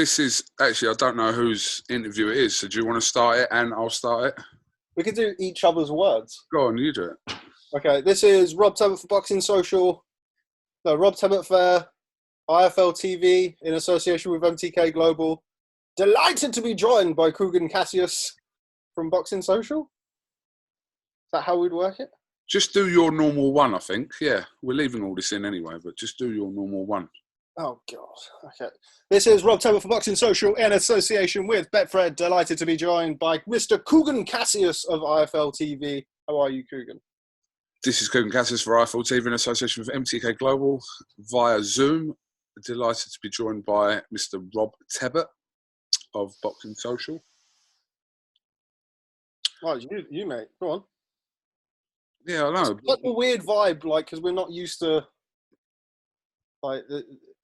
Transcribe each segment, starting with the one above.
This is actually, I don't know whose interview it is. So do you want to start it and I'll start it? We could do each other's words. Go on, you do it. Okay, this is Rob Tebbott for Boxing Social. No, Rob Tebbott for IFL TV in association with MTK Global. Delighted to be joined by KUGAN CASSIUS from Boxing Social. Is that how we'd work it? Just do your normal one, I think. Yeah, we're leaving all this in anyway, but just do your normal one. Oh, God. Okay. This is Rob Tebbott for Boxing Social in association with Betfred. Delighted to be joined by Mr. KUGAN CASSIUS of IFL TV. How are you, KUGAN? This is KUGAN CASSIUS for IFL TV in association with MTK Global via Zoom. Delighted to be joined by Mr. Rob Tebbott of Boxing Social. Oh, you mate. Go on. Yeah, I know. It's like a weird vibe, like, because we're not used to, like,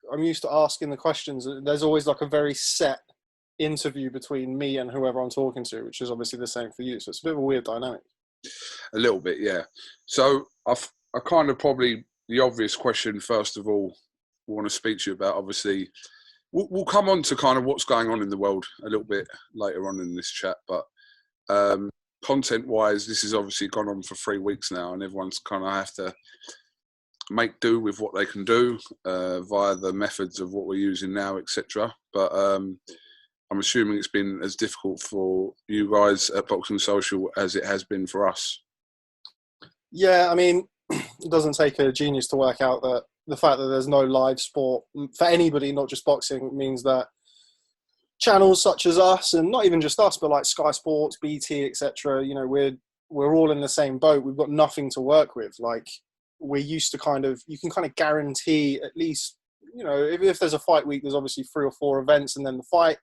I'm used to asking the questions. There's always like a very set interview between me and whoever I'm talking to, which is obviously the same for you. So it's a bit of a weird dynamic. A little bit, yeah. So I kind of probably, the obvious question, first of all, we want to speak to you about, obviously, we'll come on to kind of what's going on in the world a little bit later on in this chat. But content-wise, this has obviously gone on for 3 weeks now, and everyone's kind of have to make do with what they can do via the methods of what we're using now, etc. But I'm assuming it's been as difficult for you guys at Boxing Social as it has been for us. Yeah, I mean, it doesn't take a genius to work out that the fact that there's no live sport for anybody, not just boxing, means that channels such as us, and not even just us, but like Sky Sports, BT, etc., you know, we're all in the same boat. We've got nothing to work with. Like, we're used to you can kind of guarantee at least, you know, if there's a fight week, there's obviously 3 or 4 events and then the fight,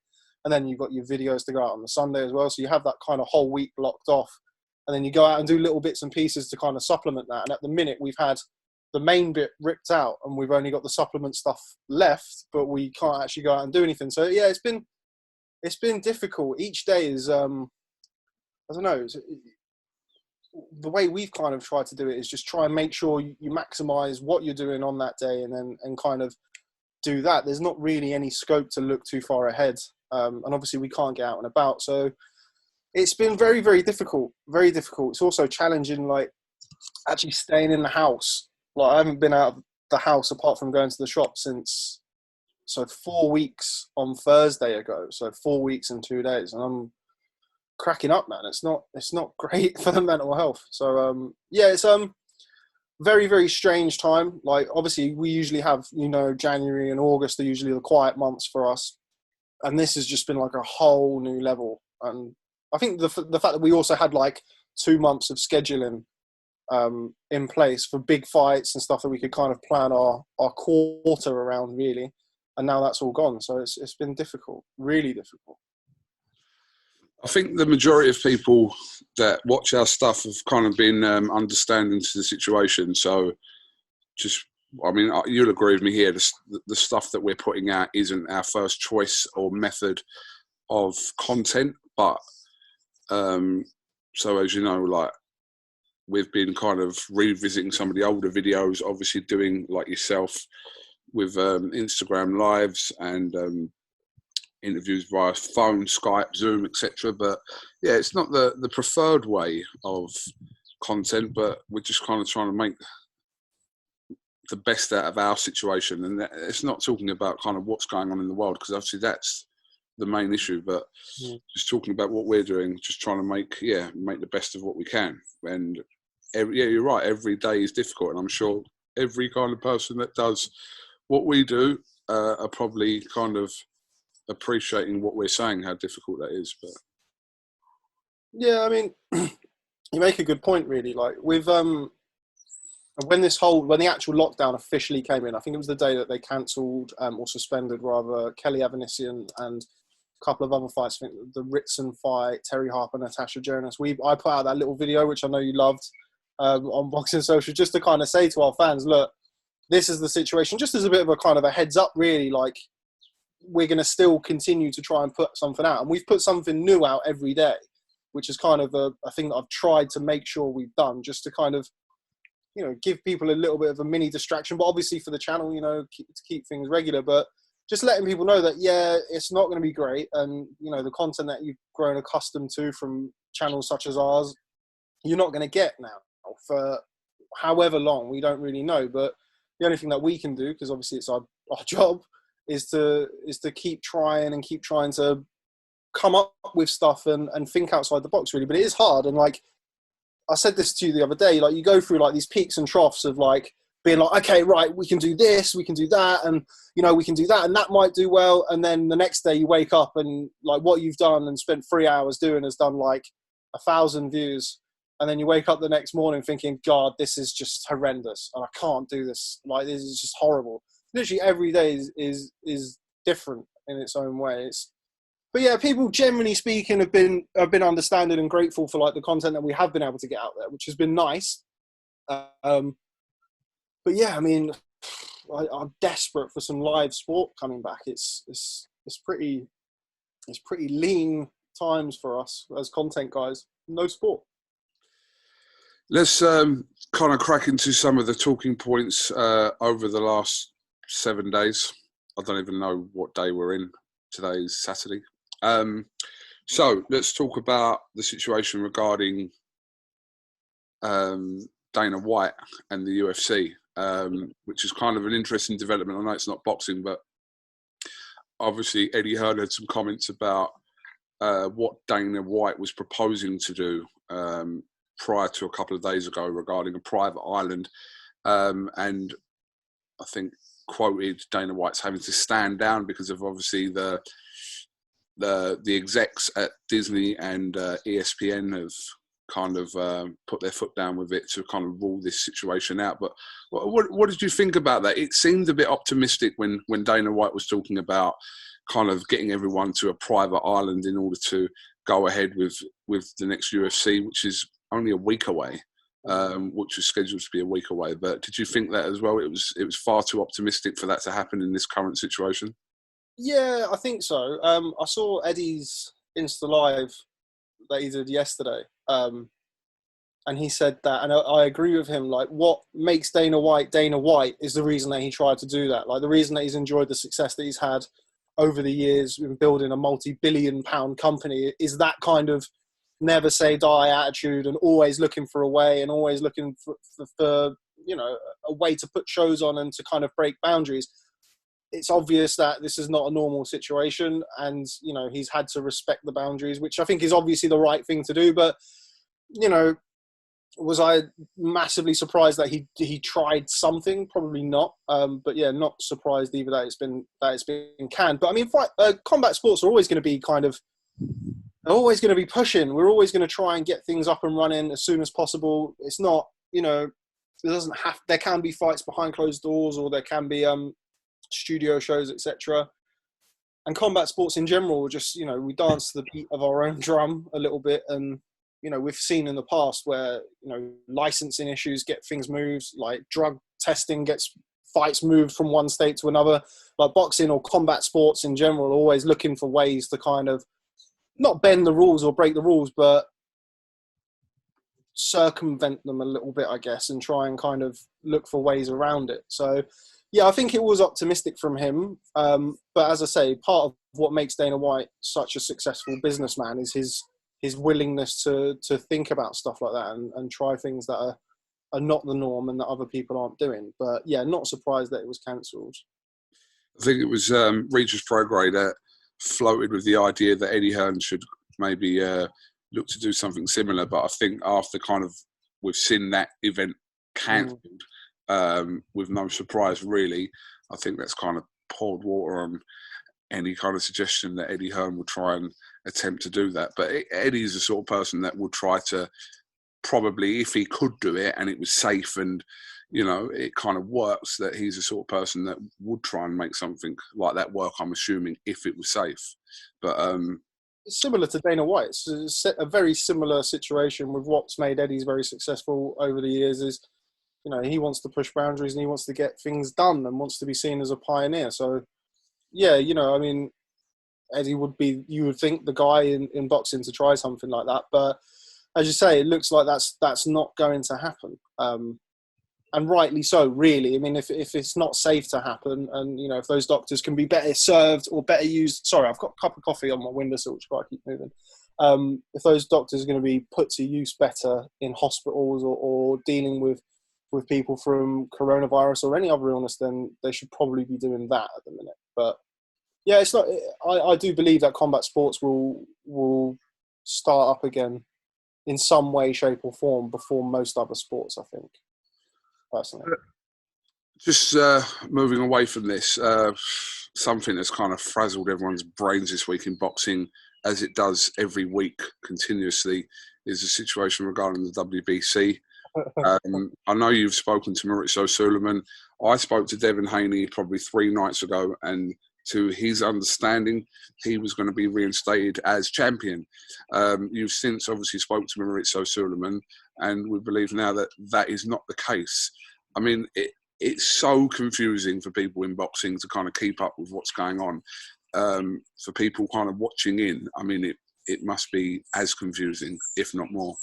and then you've got your videos to go out on the Sunday as well. So you have that kind of whole week blocked off, and then you go out and do little bits and pieces to kind of supplement that. And at the minute, we've had the main bit ripped out and we've only got the supplement stuff left, but we can't actually go out and do anything. So yeah, it's been difficult. Each day is, I don't know, the way we've kind of tried to do it is just try and make sure you maximize what you're doing on that day and kind of do that. There's not really any scope to look too far ahead. And obviously we can't get out and about. So it's been very, very difficult, very difficult. It's also challenging, like, actually staying in the house. Like, I haven't been out of the house apart from going to the shop since, 4 weeks on Thursday ago. So 4 weeks and 2 days. And I'm cracking up, man. It's not great for the mental health. So yeah, it's very, very strange time. Like, obviously we usually have, you know, January and August are usually the quiet months for us, and this has just been like a whole new level. And I think the fact that we also had like 2 months of scheduling in place for big fights and stuff that we could kind of plan our quarter around, really, and now that's all gone. So it's been difficult, really difficult. I think the majority of people that watch our stuff have kind of been understanding to the situation. So just, I mean, you'll agree with me here, the stuff that we're putting out isn't our first choice or method of content. But so as you know, like, we've been kind of revisiting some of the older videos, obviously doing, like yourself, with Instagram lives and interviews via phone, Skype, Zoom, etc. But yeah, it's not the preferred way of content, but we're just kind of trying to make the best out of our situation. And it's not talking about kind of what's going on in the world, because obviously that's the main issue, but just talking about what we're doing, just trying to make the best of what we can. And you're right, every day is difficult, and I'm sure every kind of person that does what we do are probably kind of appreciating what we're saying, how difficult that is. But yeah, I mean, you make a good point, really. Like, with when the actual lockdown officially came in, I think it was the day that they cancelled or suspended, rather, Kelly Avanesian and a couple of other fights. I think the Ritson fight, Terry Harper, Natasha Jonas. I put out that little video, which I know you loved, on Boxing Social, just to kind of say to our fans, look, this is the situation, just as a bit of a kind of a heads up, really. Like, we're going to still continue to try and put something out, and we've put something new out every day, which is kind of a thing that I've tried to make sure we've done, just to kind of, you know, give people a little bit of a mini distraction, but obviously for the channel, you know, to keep things regular. But just letting people know that, yeah, it's not going to be great. And, you know, the content that you've grown accustomed to from channels such as ours, you're not going to get now for however long. We don't really know. But the only thing that we can do, because obviously it's our job, is to keep trying to come up with stuff and think outside the box, really. But it is hard. And like I said this to you the other day, like you go through like these peaks and troughs of like being like, okay, right, we can do this, we can do that, and you know, we can do that, and that might do well. And then the next day you wake up and like what you've done and spent 3 hours doing has done like 1,000 views. And then you wake up the next morning thinking, God, this is just horrendous, and I can't do this. Like, this is just horrible. Literally every day is different in its own ways. But yeah, people generally speaking have been understanding and grateful for like the content that we have been able to get out there, which has been nice. But yeah, I mean, I'm desperate for some live sport coming back. It's pretty lean times for us as content guys. No sport. Let's kind of crack into some of the talking points over the last 7 days. I don't even know what day we're in. Today is Saturday. So let's talk about the situation regarding Dana White and the UFC, which is kind of an interesting development. I know it's not boxing, but obviously Eddie Hearn had some comments about what Dana White was proposing to do prior to a couple of days ago regarding a private island, and I think quoted Dana White's having to stand down because of obviously the execs at Disney and ESPN have kind of put their foot down with it to kind of rule this situation out. But what did you think about that? It seemed a bit optimistic when Dana White was talking about kind of getting everyone to a private island in order to go ahead with the next UFC, which is only a week away, which was scheduled to be a week away. But did you think that as well? It was far too optimistic for that to happen in this current situation? Yeah, I think so. I saw Eddie's Insta Live that he did yesterday, and he said that, and I agree with him. Like, what makes Dana White is the reason that he tried to do that. Like, the reason that he's enjoyed the success that he's had over the years in building a multi-billion-pound company is that kind of never say die attitude, and always looking for a way, and always looking for you know, a way to put shows on and to kind of break boundaries. It's obvious that this is not a normal situation, and you know, he's had to respect the boundaries, which I think is obviously the right thing to do. But you know, was I massively surprised that he tried something? Probably not. But yeah, not surprised either that it's been canned. But I mean, combat sports are always going to be they're always going to be pushing. We're always going to try and get things up and running as soon as possible. It's not, you know, there can be fights behind closed doors, or there can be studio shows, etc. And combat sports in general, just, you know, we dance to the beat of our own drum a little bit. And you know, we've seen in the past where, you know, licensing issues get things moved, like drug testing gets fights moved from one state to another. Like boxing or combat sports in general, always looking for ways to kind of not bend the rules or break the rules, but circumvent them a little bit, I guess, and try and kind of look for ways around it. So yeah, I think it was optimistic from him. But as I say, part of what makes Dana White such a successful businessman is his willingness to think about stuff like that and try things that are not the norm and that other people aren't doing. But yeah, not surprised that it was cancelled. I think it was Regis Prograis that floated with the idea that Eddie Hearn should maybe look to do something similar. But I think after kind of we've seen that event cancelled with no surprise really, I think that's kind of poured water on any kind of suggestion that Eddie Hearn will try and attempt to do that. But Eddie's the sort of person that would try to, probably, if he could do it and it was safe and, you know, it kind of works, that he's the sort of person that would try and make something like that work, I'm assuming, if it was safe. But it's similar to Dana White. It's a very similar situation with what's made Eddie's very successful over the years is, you know, he wants to push boundaries and he wants to get things done and wants to be seen as a pioneer. So yeah, you know, I mean, Eddie would be, you would think, the guy in boxing to try something like that. But as you say, it looks like that's not going to happen. and rightly so, really. I mean, if it's not safe to happen, and you know, if those doctors can be better served or better used. Sorry, I've got a cup of coffee on my windowsill, which I keep moving. If those doctors are going to be put to use better in hospitals or dealing with people from coronavirus or any other illness, then they should probably be doing that at the minute. But yeah, it's not. I do believe that combat sports will start up again in some way, shape, or form before most other sports, I think, personally. Just moving away from this, something that's kind of frazzled everyone's brains this week in boxing, as it does every week continuously, is the situation regarding the WBC. I know you've spoken to Maurizio Sulaiman. I spoke to Devin Haney probably 3 nights ago, and to his understanding, he was going to be reinstated as champion. You've since obviously spoke to Maurizio Sulaiman, and we believe now that that is not the case. I mean, it's so confusing for people in boxing to kind of keep up with what's going on. For people kind of watching in, I mean, it must be as confusing, if not more.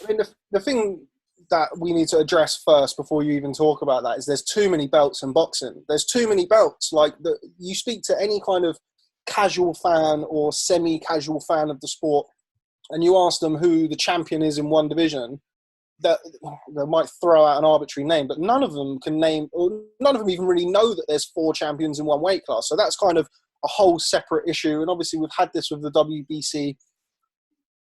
I mean, the thing that we need to address first before you even talk about that is there's too many belts in boxing. There's too many belts. Like, you speak to any kind of casual fan or semi-casual fan of the sport, and you ask them who the champion is in one division, that they might throw out an arbitrary name, but none of them can name, or none of them even really know that there's 4 champions in one weight class. So that's kind of a whole separate issue. And obviously we've had this with the WBC.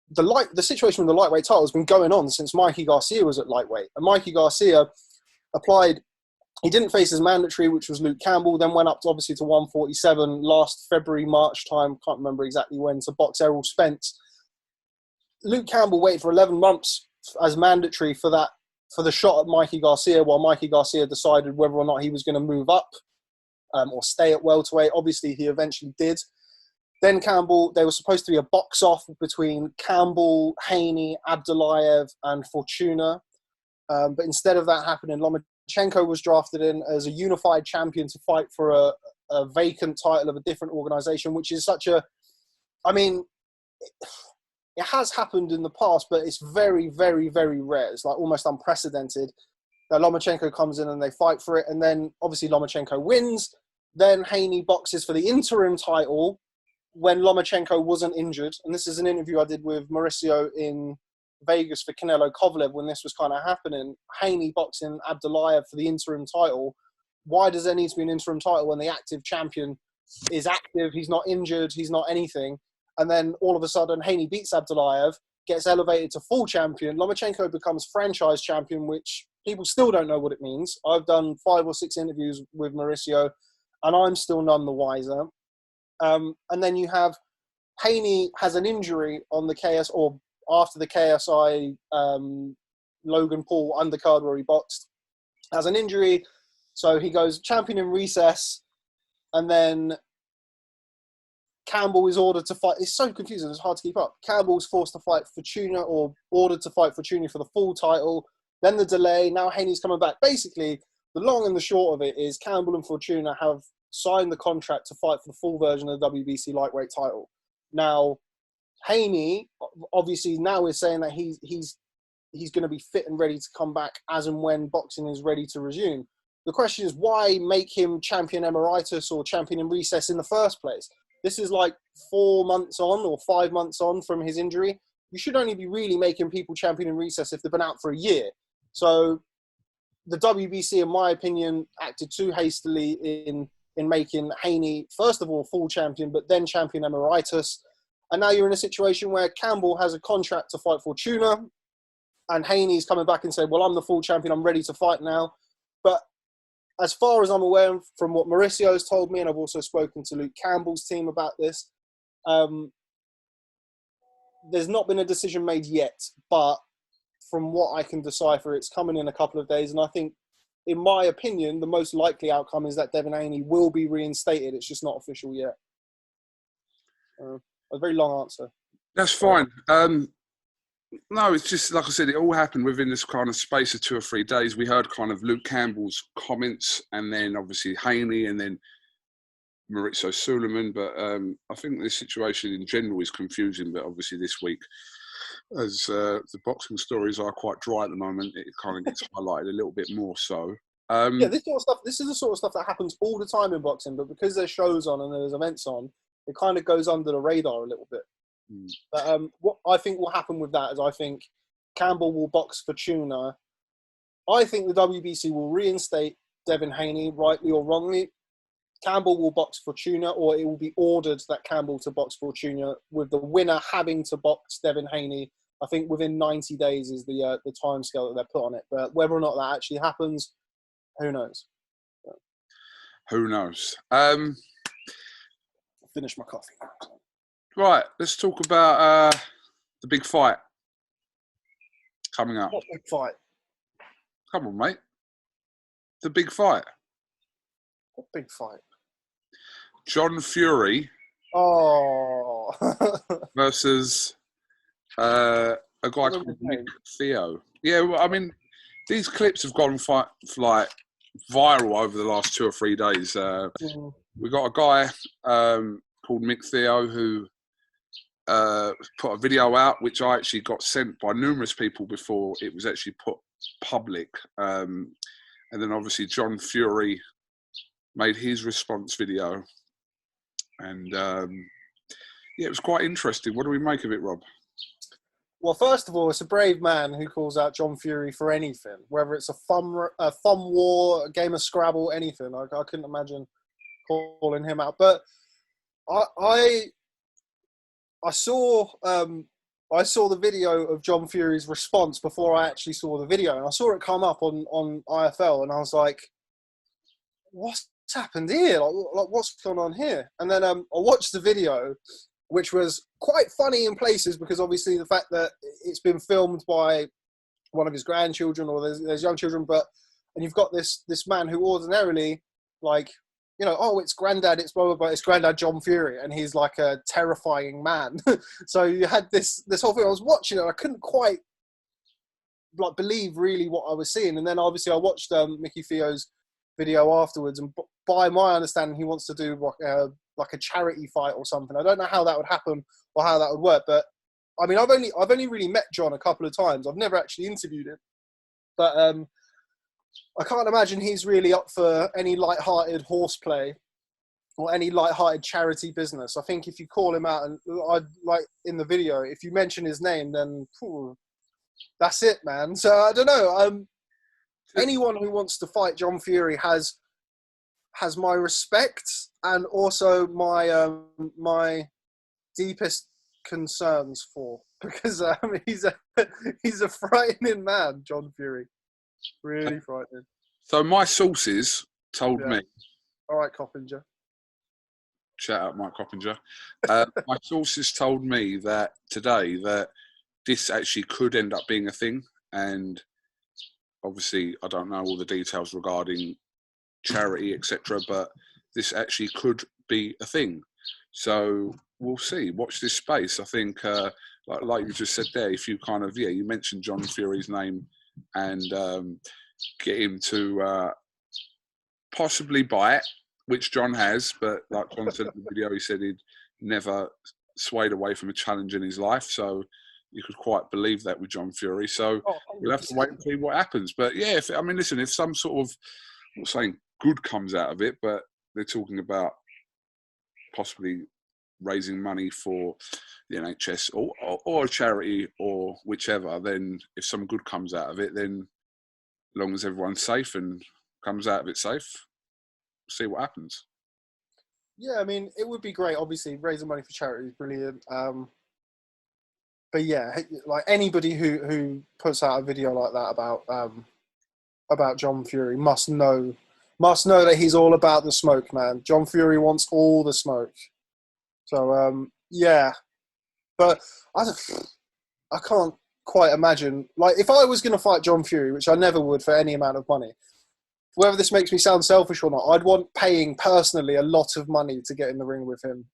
The situation with the lightweight title has been going on since Mikey Garcia was at lightweight. And Mikey Garcia applied, he didn't face his mandatory, which was Luke Campbell, then went up to, obviously, to 147 last February, March time, can't remember exactly when, to box Errol Spence. Luke Campbell waited for 11 months as mandatory for the shot at Mikey Garcia, while Mikey Garcia decided whether or not he was going to move up or stay at welterweight. Obviously, he eventually did. Then Campbell, there was supposed to be a box-off between Campbell, Haney, Abdullayev, and Fortuna. But instead of that happening, Lomachenko was drafted in as a unified champion to fight for a vacant title of a different organization, which is such a... I mean, it has happened in the past, but it's very, very, very rare. It's like almost unprecedented that Lomachenko comes in and they fight for it. And then, obviously, Lomachenko wins. Then Haney boxes for the interim title when Lomachenko wasn't injured. And this is an interview I did with Mauricio in Vegas for Canelo Kovalev when this was kind of happening. Haney boxing Abdullayev for the interim title. Why does there need to be an interim title when the active champion is active? He's not injured. He's not anything. And then all of a sudden, Haney beats Abdullayev, gets elevated to full champion. Lomachenko becomes franchise champion, which people still don't know what it means. I've done 5 or 6 interviews with Mauricio, and I'm still none the wiser. And then you have Haney has an injury on the KS, or after the KSI Logan Paul undercard where he boxed, has an injury. So he goes champion in recess, and then Campbell is ordered to fight. It's so confusing. It's hard to keep up. Campbell's forced to fight Fortuna, or ordered to fight Fortuna for the full title. Then the delay. Now Haney's coming back. Basically, the long and the short of it is Campbell and Fortuna have signed the contract to fight for the full version of the WBC lightweight title. Now, Haney obviously now is saying that he's going to be fit and ready to come back as and when boxing is ready to resume. The question is, why make him champion emeritus or champion in recess in the first place? This is like 4 months on or 5 months on from his injury. You should only be really making people champion in recess if they've been out for a year. So the WBC, in my opinion, acted too hastily in making Haney, first of all, full champion, but then champion emeritus. And now you're in a situation where Campbell has a contract to fight Fortuna, and Haney's coming back and saying, well, I'm the full champion, I'm ready to fight now. But as far as I'm aware from what Mauricio's told me, and I've also spoken to Luke Campbell's team about this, there's not been a decision made yet. But from what I can decipher, it's coming in a couple of days. And I think, in my opinion, the most likely outcome is that Devin Haney will be reinstated. It's just not official yet. A very long answer. That's fine. No, it's just, like I said, it all happened within this kind of space of 2 or 3 days. We heard kind of Luke Campbell's comments, and then obviously Haney, and then Maurizio Sulaiman. But I think this situation in general is confusing, but obviously this week as the boxing stories are quite dry at the moment, it kind of gets highlighted a little bit more so. Yeah, this sort of stuff. This is the sort of stuff that happens all the time in boxing, but because there's shows on and there's events on, it kind of goes under the radar a little bit. But what I think will happen with that is I think Campbell will box for tuna. I think the WBC will reinstate Devin Haney, rightly or wrongly. Campbell will box for tuna, or it will be ordered that Campbell to box for tuna, with the winner having to box Devin Haney. I think within 90 days is the timescale that they're put on it. But whether or not that actually happens, who knows? Who knows? Finish my coffee. Right, let's talk about the big fight coming up. What big fight? Come on, mate. The big fight. What big fight? John Fury versus a guy called Nick Theo. Yeah, well, I mean, these clips have gone like viral over the last 2 or 3 days. We got a guy called Mick Theo who put a video out, which I actually got sent by numerous people before it was actually put public. And then obviously John Fury made his response video. And yeah, it was quite interesting. What do we make of it, Rob? Well, first of all, it's a brave man who calls out John Fury for anything, whether it's a thumb war, a game of Scrabble, anything. I couldn't imagine calling him out. But I saw the video of John Fury's response before I actually saw the video, and I saw it come up on IFL, and I was like, "What's happened here? Like what's going on here?" And then I watched the video, which was quite funny in places because obviously the fact that it's been filmed by one of his grandchildren or there's young children, and you've got this man who ordinarily, like, you know, oh, it's granddad, it's blah, blah, blah, it's granddad John Fury, and he's like a terrifying man. So you had this whole thing. I was watching it, I couldn't quite like believe really what I was seeing. And then obviously I watched Mickey Theo's video afterwards, and by my understanding, he wants to do like a charity fight or something. I don't know how that would happen or how that would work, but I mean, I've only really met John a couple of times. I've never actually interviewed him, but I can't imagine he's really up for any light-hearted horseplay or any light-hearted charity business. I think if you call him out, and I'd like in the video, if you mention his name, then that's it, man. So I don't know. Anyone who wants to fight John Fury has my respect and also my deepest concerns for, because he's a frightening man, John Fury. Really frightening. So my sources told me. All right, Coppinger. Shout out Mike Coppinger. My sources told me that today that this actually could end up being a thing, and obviously I don't know all the details regarding charity, etc., but this actually could be a thing. So we'll see. Watch this space. I think, like you just said there, if you kind of you mentioned John Fury's name and get him to possibly buy it, which John has, but like John said in the video, he said he'd never swayed away from a challenge in his life. So you could quite believe that with John Fury. So we'll have to wait and see what happens. But yeah, if some sort of, I'm not saying good comes out of it, but they're talking about possibly raising money for the NHS or a charity or whichever, then if some good comes out of it, then as long as everyone's safe and comes out of it safe, see what happens. Yeah, I mean, it would be great. Obviously, raising money for charity is brilliant. But yeah, like anybody who puts out a video like that about John Fury must know that he's all about the smoke, man. John Fury wants all the smoke. So yeah, but I can't quite imagine, like, if I was going to fight John Fury, which I never would for any amount of money, whether this makes me sound selfish or not, I'd want paying personally a lot of money to get in the ring with him.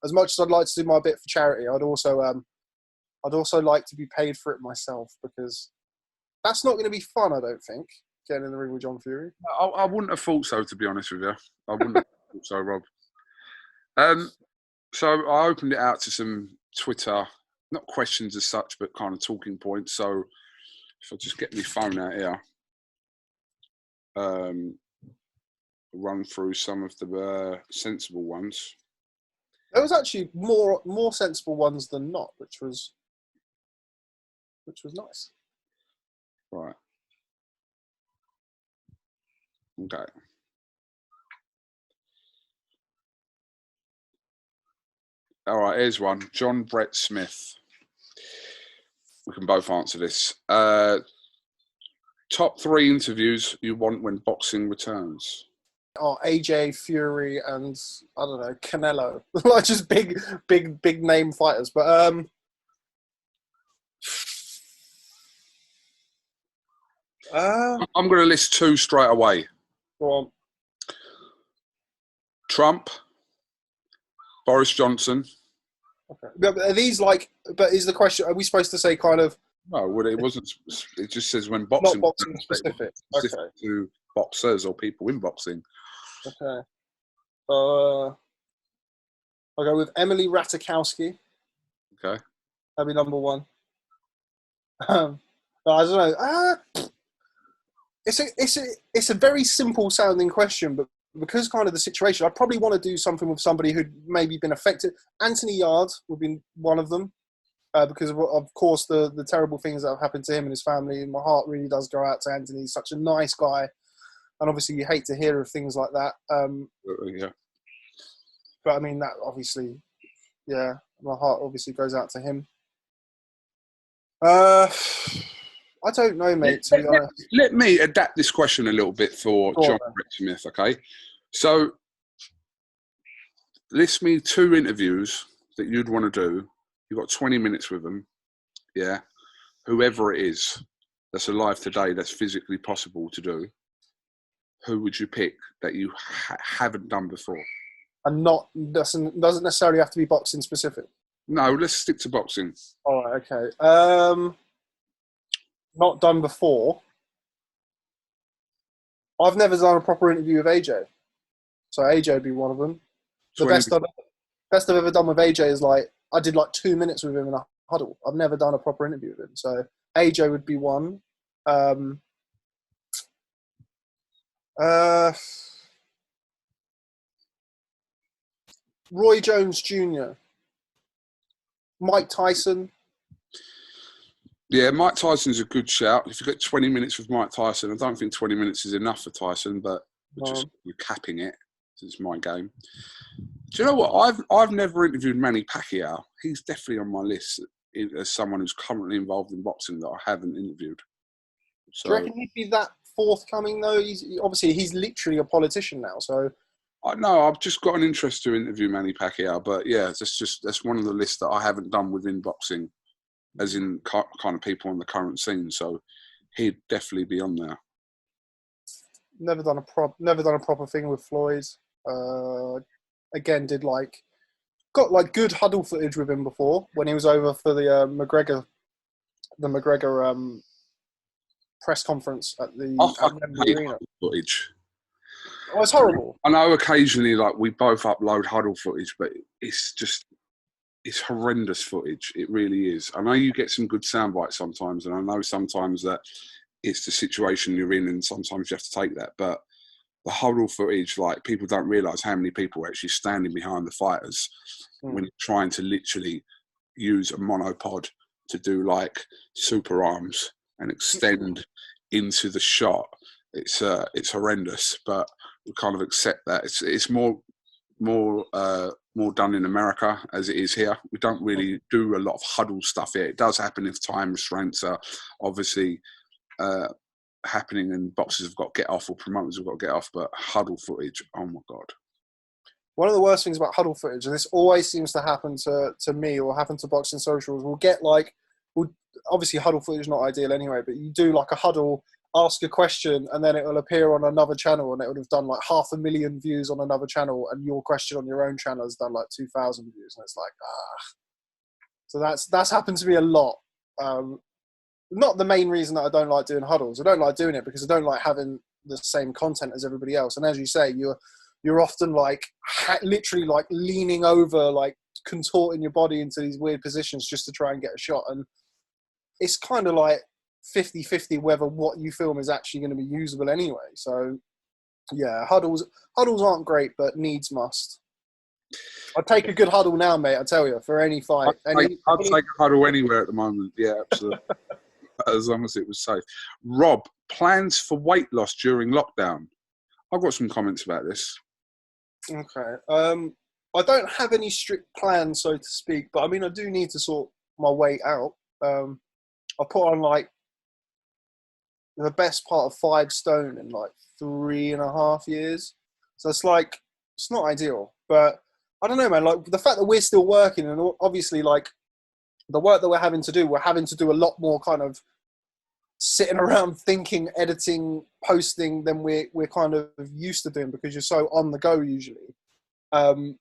As much as I'd like to do my bit for charity, I'd also like to be paid for it myself, because that's not going to be fun, I don't think, getting in the ring with John Fury. I wouldn't have thought so, to be honest with you. I wouldn't have thought so, Rob. So I opened it out to some Twitter not questions as such, but kind of talking points. So if I just get my phone out here, run through some of the sensible ones. There was actually more sensible ones than not, which was nice. Right. Okay. All right, here's one. John Brett Smith. We can both answer this. Top 3 interviews you want when boxing returns? Oh, AJ, Fury, and I don't know, Canelo. Like just big name fighters. But I'm going to list 2 straight away. Go on. Trump, Boris Johnson. Okay. But are these like? But is the question? Are we supposed to say kind of? No, well, it wasn't. It just says when boxing. Not boxing specific. Okay. To boxers or people in boxing. Okay. I'll go with Emily Ratajkowski. Okay. That'd be number 1. I don't know. It's a very simple sounding question, but because kind of the situation, I'd probably want to do something with somebody who'd maybe been affected. Anthony Yard would be one of them, because of course the terrible things that have happened to him and his family. And my heart really does go out to Anthony. He's such a nice guy, and obviously you hate to hear of things like that. Yeah. But I mean that obviously, yeah, my heart obviously goes out to him. I don't know, mate. Let me adapt this question a little bit for John Brett Smith, okay? So, list me 2 interviews that you'd want to do. You've got 20 minutes with them, yeah? Whoever it is that's alive today that's physically possible to do, who would you pick that you haven't done before? And doesn't necessarily have to be boxing specific. No, let's stick to boxing. All right, okay. Not done before. I've never done a proper interview with AJ, so AJ would be one of them. The best I've ever done with AJ is like I did like 2 minutes with him in a huddle. I've never done a proper interview with him, so AJ would be one. Roy Jones Jr., Mike Tyson. Yeah, Mike Tyson's a good shout. If you get 20 minutes with Mike Tyson, I don't think 20 minutes is enough for Tyson, but you're capping it. It's my game. Do you know what? I've never interviewed Manny Pacquiao. He's definitely on my list as someone who's currently involved in boxing that I haven't interviewed. So, do you reckon he'd be that forthcoming though? He's literally a politician now. So I know I've just got an interest to interview Manny Pacquiao, but yeah, that's one of the lists that I haven't done within boxing, as in kind of people on the current scene. So he'd definitely be on there. Never done a proper thing with Floyd. Again, got good huddle footage with him before when he was over for the McGregor press conference at the arena. Footage. Oh, it's horrible. I know occasionally we both upload huddle footage, but it's horrendous footage. It really is. I know you get some good sound bites sometimes, and I know sometimes that it's the situation you're in, and sometimes you have to take that. But the huddle footage, people don't realise how many people are actually standing behind the fighters when trying to literally use a monopod to do super arms and extend into the shot. It's horrendous, but we kind of accept that. It's more done in America as it is here. We don't really do a lot of huddle stuff here. It does happen if time restraints are obviously happening and boxers have got to get off or promoters have got to get off, but huddle footage, oh my God. One of the worst things about huddle footage, and this always seems to happen to me or happen to Boxing Socials, we'll get obviously huddle footage is not ideal anyway, but you do a huddle, ask a question, and then it will appear on another channel, and it would have done 500,000 views on another channel, and your question on your own channel has done 2,000 views, and it's So that's happened to me a lot. Not the main reason that I don't like doing huddles. I don't like doing it because I don't like having the same content as everybody else. And as you say, you're you're often like literally like leaning over, like contorting your body into these weird positions just to try and get a shot. And it's kind of like 50-50 whether what you film is actually going to be usable anyway. So yeah, huddles aren't great, but needs must. I'd take a good huddle now, mate, I tell you, for any fight. I'd take a huddle anywhere at the moment. Yeah, absolutely. As long as it was safe. Rob, plans for weight loss during lockdown? I've got some comments about this. Okay. I don't have any strict plans, so to speak, but I mean, I do need to sort my weight out. I put on like the best part of 5 stone in like 3.5 years. So it's like, it's not ideal, but I don't know, man. Like the fact that we're still working, and obviously like the work that we're having to do a lot more kind of sitting around thinking, editing, posting than we're kind of used to doing, because you're so on the go usually. And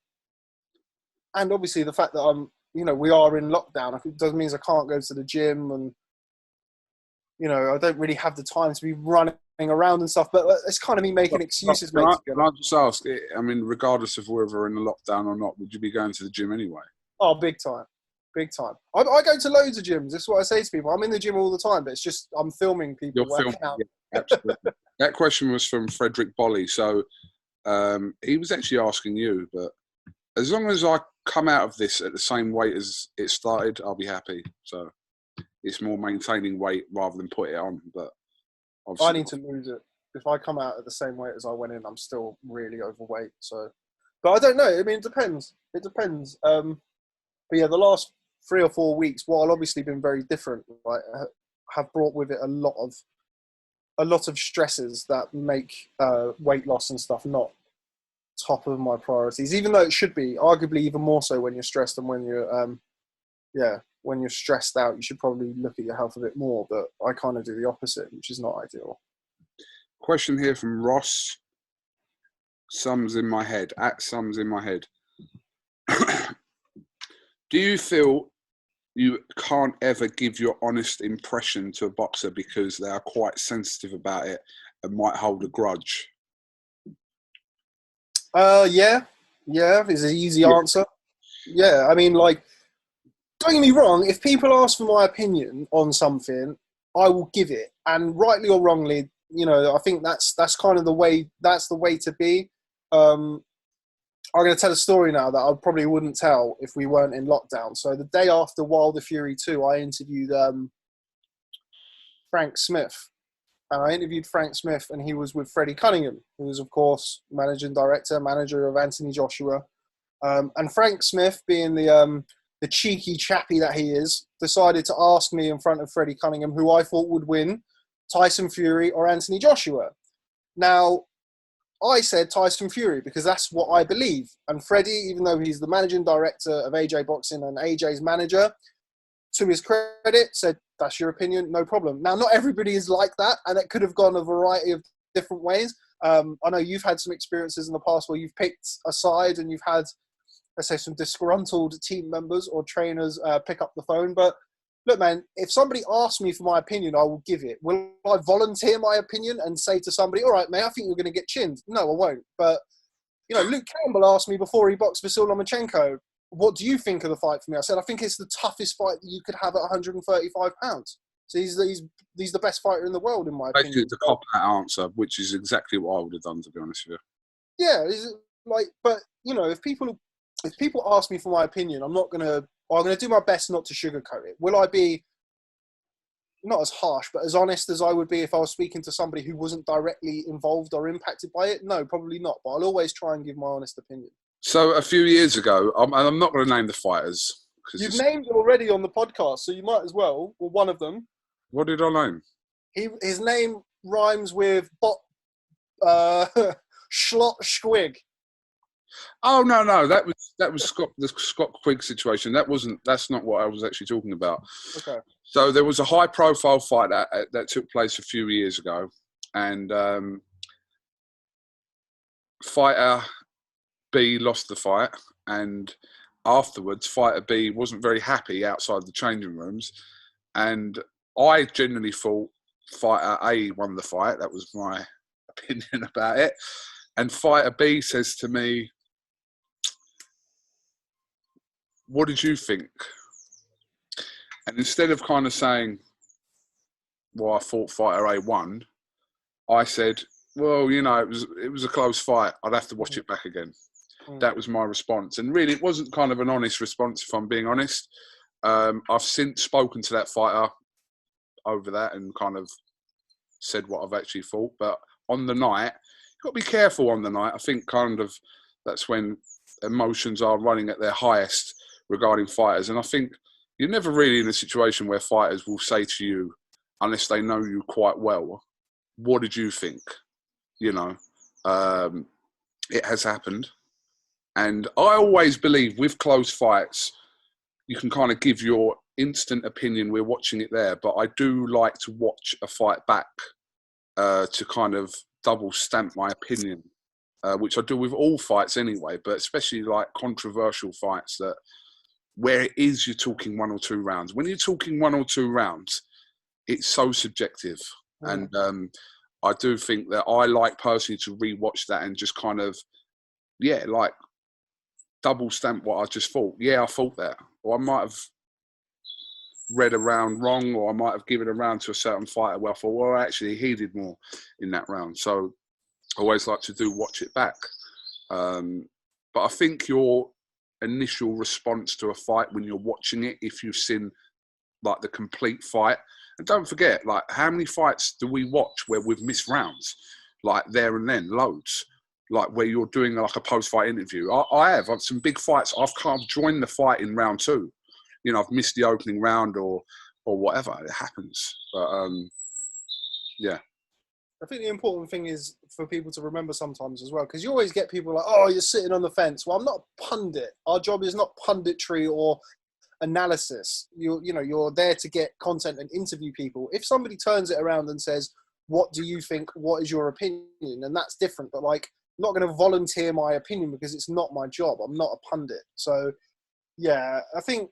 obviously the fact that we are in lockdown, it does means I can't go to the gym, and I don't really have the time to be running around and stuff. But it's kind of me making excuses, mate. Can I just ask? I mean, regardless of whether we're in a lockdown or not, would you be going to the gym anyway? Oh, big time. Big time. I go to loads of gyms. That's what I say to people. I'm in the gym all the time, but it's just I'm filming people working out. Yeah, absolutely. That question was from Frederick Bolly. So he was actually asking you, but as long as I come out of this at the same weight as it started, I'll be happy. So it's more maintaining weight rather than put it on. But I need to lose it. If I come out at the same weight as I went in, I'm still really overweight. So, but I don't know. I mean, it depends. It depends. But yeah, the last 3 or 4 weeks, while obviously been very different, right, have brought with it a lot of stresses that make weight loss and stuff not top of my priorities. Even though it should be, arguably even more so when you're stressed and when you're when you're stressed out, you should probably look at your health a bit more. But I kind of do the opposite, which is not ideal. Question here from Ross. Sums in my head. Sums in my head. Do you feel you can't ever give your honest impression to a boxer because they are quite sensitive about it and might hold a grudge? Yeah, is an easy answer. Yeah, I mean, like, don't get me wrong, if people ask for my opinion on something, I will give it. And rightly or wrongly, I think that's kind of the way to be. I'm going to tell a story now that I probably wouldn't tell if we weren't in lockdown. So the day after Wilder Fury 2, I interviewed Frank Smith. And I interviewed Frank Smith, and he was with Freddie Cunningham, who was, of course, manager of Anthony Joshua. And Frank Smith, being the cheeky chappy that he is, decided to ask me in front of Freddie Cunningham who I thought would win, Tyson Fury or Anthony Joshua. Now, I said Tyson Fury because that's what I believe. And Freddie, even though he's the managing director of AJ Boxing and AJ's manager, to his credit, said, that's your opinion, no problem. Now, not everybody is like that, and it could have gone a variety of different ways. I know you've had some experiences in the past where you've picked a side and you've had, let's say, some disgruntled team members or trainers pick up the phone. But look, man, if somebody asks me for my opinion, I will give it. Will I volunteer my opinion and say to somebody, all right, mate, I think you're going to get chinned? No, I won't. But, Luke Campbell asked me before he boxed Vasyl Lomachenko, what do you think of the fight for me? I said, I think it's the toughest fight that you could have at 135 pounds. So he's the best fighter in the world, in my opinion. Basically, to cop that answer, which is exactly what I would have done, to be honest with you. Yeah, but if people ask me for my opinion, I'm going to do my best not to sugarcoat it. Will I be not as harsh, but as honest as I would be if I was speaking to somebody who wasn't directly involved or impacted by it? No, probably not. But I'll always try and give my honest opinion. So a few years ago, and I'm not going to name the fighters. You've named it already on the podcast, so you might as well. Or one of them. What did I name? His name rhymes with Schlot Squig. Oh no, that was the Scott Quigg situation. That's not what I was actually talking about. Okay. So there was a high-profile fight that took place a few years ago, and fighter B lost the fight, and afterwards fighter B wasn't very happy outside the changing rooms, and I genuinely thought fighter A won the fight. That was my opinion about it. and fighter B says to me, what did you think? And instead of kind of saying, well, I thought fighter A won, I said, well, you know, it was a close fight. I'd have to watch it back again. That was my response. And really, it wasn't kind of an honest response, if I'm being honest. I've since spoken to that fighter over that and kind of said what I've actually thought. But on the night, you've got to be careful on the night. I think kind of that's when emotions are running at their highest regarding fighters. And I think you're never really in a situation where fighters will say to you, unless they know you quite well, what did you think? You know, it has happened. And I always believe with close fights, you can kind of give your instant opinion. We're watching it there. But I do like to watch a fight back to kind of double stamp my opinion, which I do with all fights anyway, but especially like controversial fights that where it is you're talking 1 or 2 rounds. When you're talking 1 or 2 rounds, it's so subjective. And I do think that I like personally to rewatch that and just kind of, like double stamp what I just thought. Yeah, I thought that. Or I might have read a round wrong, or I might have given a round to a certain fighter where I thought, well, actually, he did more in that round. So I always like to watch it back. But I think your initial response to a fight when you're watching it, if you've seen like the complete fight, and don't forget, like, how many fights do we watch where we've missed rounds? Like there and then, loads. Like where you're doing like a post-fight interview. I've some big fights. I've kind of joined the fight in round 2. You know, I've missed the opening round or whatever. It happens. But yeah. I think the important thing is for people to remember sometimes as well, because you always get people like, oh, you're sitting on the fence. Well, I'm not a pundit. Our job is not punditry or analysis. You're there to get content and interview people. If somebody turns it around and says, what do you think? What is your opinion? And that's different. But like, I'm not going to volunteer my opinion because it's not my job. I'm not a pundit. So yeah, I think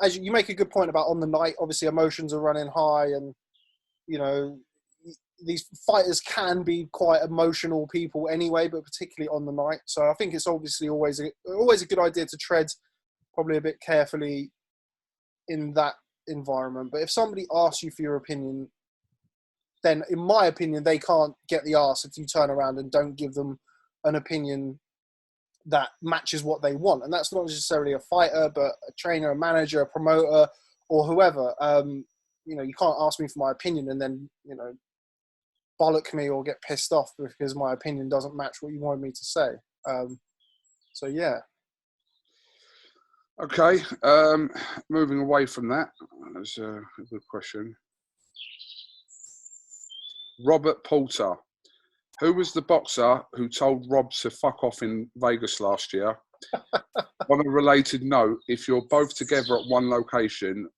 as you make a good point about on the night, obviously emotions are running high, and you know, these fighters can be quite emotional people anyway, but particularly on the night. So I think it's obviously always a good idea to tread probably a bit carefully in that environment. But if somebody asks you for your opinion, then in my opinion, they can't get the arse if you turn around and don't give them an opinion that matches what they want. And that's not necessarily a fighter, but a trainer, a manager, a promoter, or whoever. You can't ask me for my opinion and then, bollock me or get pissed off because my opinion doesn't match what you wanted me to say. So yeah. Okay. Moving away from that, that's a good question. Robert Porter. Who was the boxer who told Rob to fuck off in Vegas last year? On a related note, if you're both together at one location,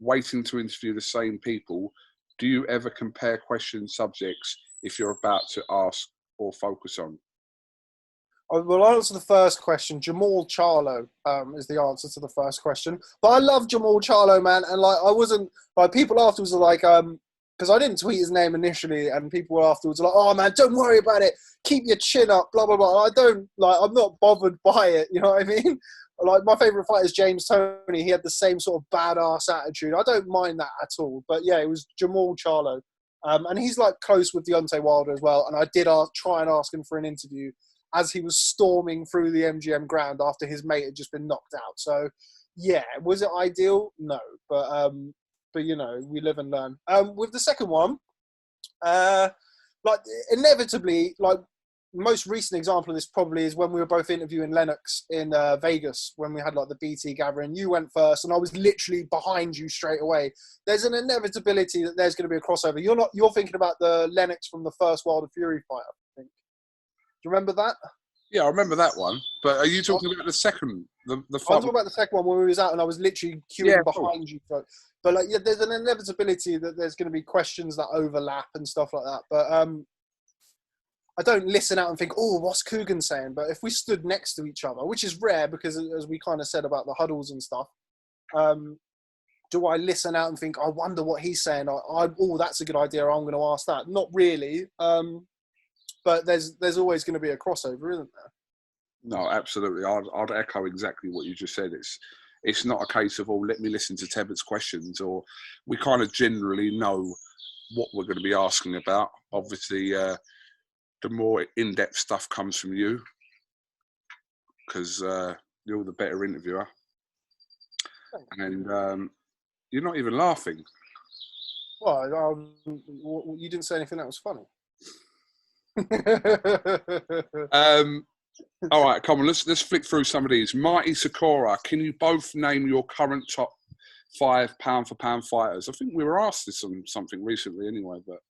waiting to interview the same people, do you ever compare question subjects if you're about to ask or focus on? I will answer the first question. Jamal Charlo is the answer to the first question. But I love Jamal Charlo, man. And like, I wasn't like, people afterwards are like, because I didn't tweet his name initially, and people afterwards are like, oh man, don't worry about it. Keep your chin up, blah, blah, blah. I'm not bothered by it. You know what I mean? Like, my favourite fighter is James Toney. He had the same sort of badass attitude. I don't mind that at all. But yeah, it was Jamal Charlo. And he's like close with Deontay Wilder as well. And I did try and ask him for an interview as he was storming through the MGM ground after his mate had just been knocked out. So yeah, was it ideal? No. But we live and learn. With the second one, inevitably, most recent example of this probably is when we were both interviewing Lennox in Vegas, when we had like the BT gathering. You went first and I was literally behind you straight away. There's an inevitability that there's going to be a crossover. You're thinking about the Lennox from the first Wilder Fury fight, I think. Do you remember that? Yeah, I remember that one. But are you talking about the second? The I'm talking about the second one when we was out and I was literally queuing behind you. But there's an inevitability that there's going to be questions that overlap and stuff like that. But I don't listen out and think, oh, what's Kugan saying? But if we stood next to each other, which is rare because, as we kind of said about the huddles and stuff, do I listen out and think, I wonder what he's saying? Oh, that's a good idea. I'm going to ask that. Not really. but there's always going to be a crossover, isn't there? No, absolutely. I'd echo exactly what you just said. It's not a case of, oh, let me listen to Tebbutt's questions, or we kind of generally know what we're going to be asking about. Obviously, the more in-depth stuff comes from you, because you're the better interviewer. And you're not even laughing. Well, you didn't say anything that was funny. All right, come on, let's flick through some of these. Marty Sakura, can you both name your current top 5 pound-for-pound fighters? I think we were asked this on something recently anyway, but...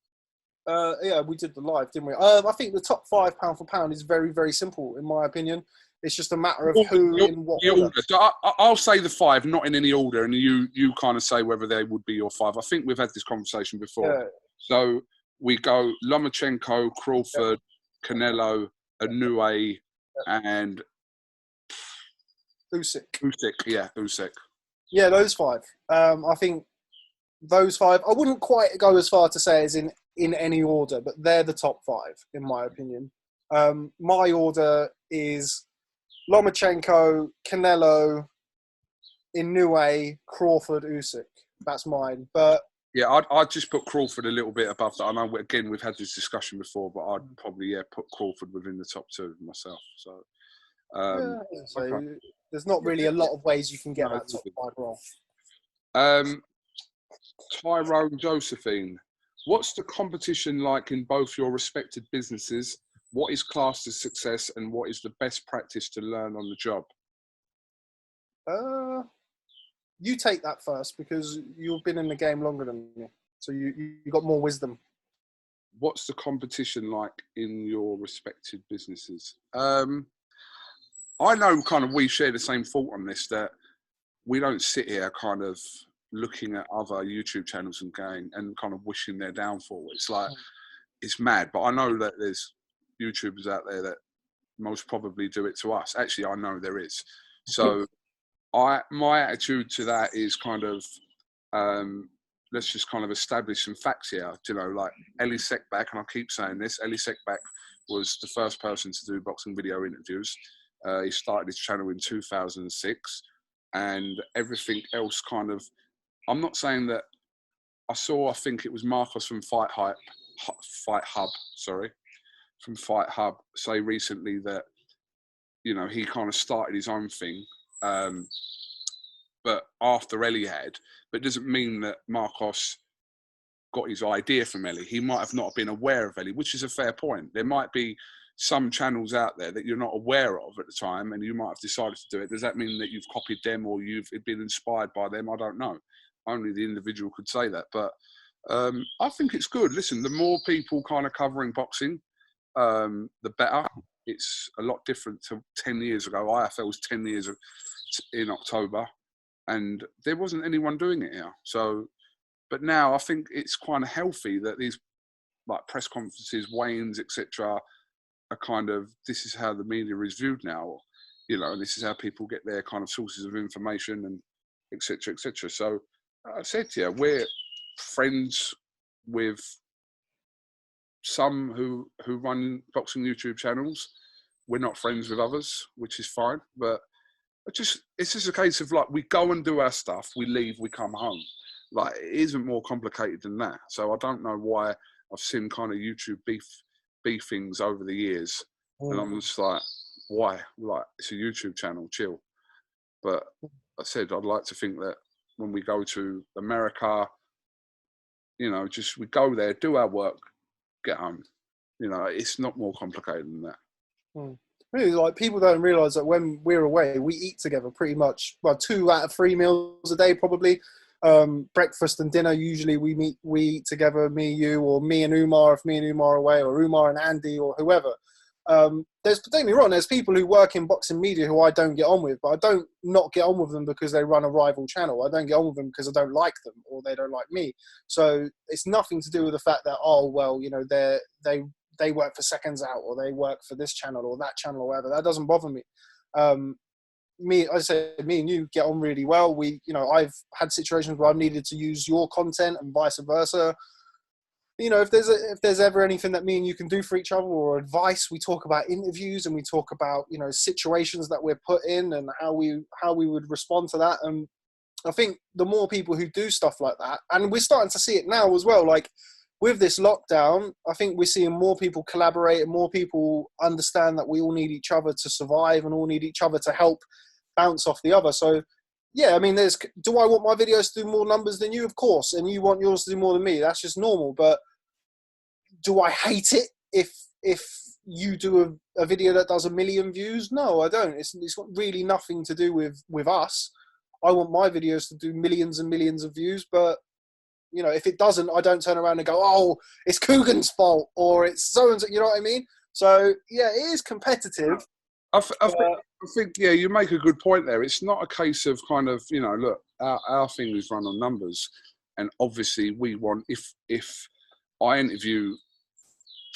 yeah, we did the live, didn't we? I think the top 5 pound for pound is very, very simple, in my opinion. It's just a matter of who in what order. So I'll say the 5, not in any order, and you kind of say whether they would be your 5. I think we've had this conversation before. Yeah. So we go Lomachenko, Crawford, Canelo, Inoue, and Usyk. Usyk. Yeah, those 5. I think those 5. I wouldn't quite go as far to say as in any order, but they're the top 5 in my opinion. My order is Lomachenko, Canelo, Inoue, Crawford, Usyk. That's mine. But yeah, I'd just put Crawford a little bit above that. I know, again, we've had this discussion before, but I'd probably put Crawford within the top 2 myself. So, okay. There's not really a lot of ways you can get that top 5 role. Tyrone Josephine, what's the competition like in both your respected businesses? What is classed as success, and what is the best practice to learn on the job? You take that first, because you've been in the game longer than me, so you got more wisdom. What's the competition like in your respected businesses? I know kind of we share the same thought on this, that we don't sit here kind of looking at other YouTube channels and going and kind of wishing their downfall. It's like, it's mad, but I know that there's YouTubers out there that most probably do it to us. Actually, I know there is. So my attitude to that is kind of, let's just kind of establish some facts here. You know, like Eli Sekbak, and I keep saying this, Eli Sekbak was the first person to do boxing video interviews. He started his channel in 2006, and everything else kind of, I'm not saying that, I think it was Marcos from Fight Hub, from Fight Hub, say recently that, you know, he kind of started his own thing, but after Ellie had, but it doesn't mean that Marcos got his idea from Ellie. He might have not been aware of Ellie, which is a fair point. There might be some channels out there that you're not aware of at the time, and you might have decided to do it. Does that mean that you've copied them or you've been inspired by them? I don't know. Only the individual could say that. But I think it's good. Listen, the more people kind of covering boxing, the better. It's a lot different to 10 years ago. IFL was 10 years in October, and there wasn't anyone doing it here. So, but now I think it's kind of healthy that these like press conferences, weigh-ins, etc., are kind of, this is how the media is viewed now, you know, and this is how people get their kind of sources of information, and etc., etc. So I said to you, we're friends with some who run boxing YouTube channels. We're not friends with others, which is fine. But it's just a case of like, we go and do our stuff, we leave, we come home. Like, it isn't more complicated than that. So I don't know why I've seen kind of YouTube beef things over the years, and I'm just like, why? Like, it's a YouTube channel, chill. But I said, I'd like to think that when we go to America, you know, just we go there, do our work, get home. You know, it's not more complicated than that. Really, like, people don't realise that when we're away, we eat together pretty much, well, 2 out of 3 meals a day probably. Breakfast and dinner, usually we eat together, me, you, or me and Umar, if me and Umar are away, or Umar and Andy, or whoever. Don't get me wrong, there's people who work in boxing media who I don't get on with, but I don't not get on with them because they run a rival channel. I don't get on with them because I don't like them or they don't like me. So it's nothing to do with the fact that, oh, well, you know, they work for Seconds Out, or they work for this channel or that channel or whatever. That doesn't bother me. Me and you get on really well. We, you know, I've had situations where I've needed to use your content and vice versa. You know, if there's ever anything that me and you can do for each other or advice, we talk about interviews and we talk about, you know, situations that we're put in and how we would respond to that. And I think the more people who do stuff like that, and we're starting to see it now as well, like with this lockdown, I think we're seeing more people collaborate and more people understand that we all need each other to survive and all need each other to help bounce off the other. So yeah, I mean, do I want my videos to do more numbers than you? Of course. And you want yours to do more than me. That's just normal. But do I hate it if you do a video that does 1 million views? No, I don't. It's got really nothing to do with us. I want my videos to do millions and millions of views. But, you know, if it doesn't, I don't turn around and go, oh, it's Kugan's fault or it's so-and-so, you know what I mean? So, yeah, it is competitive. I think, yeah, you make a good point there. It's not a case of kind of, you know, look, our thing is run on numbers. And obviously we want, if I interview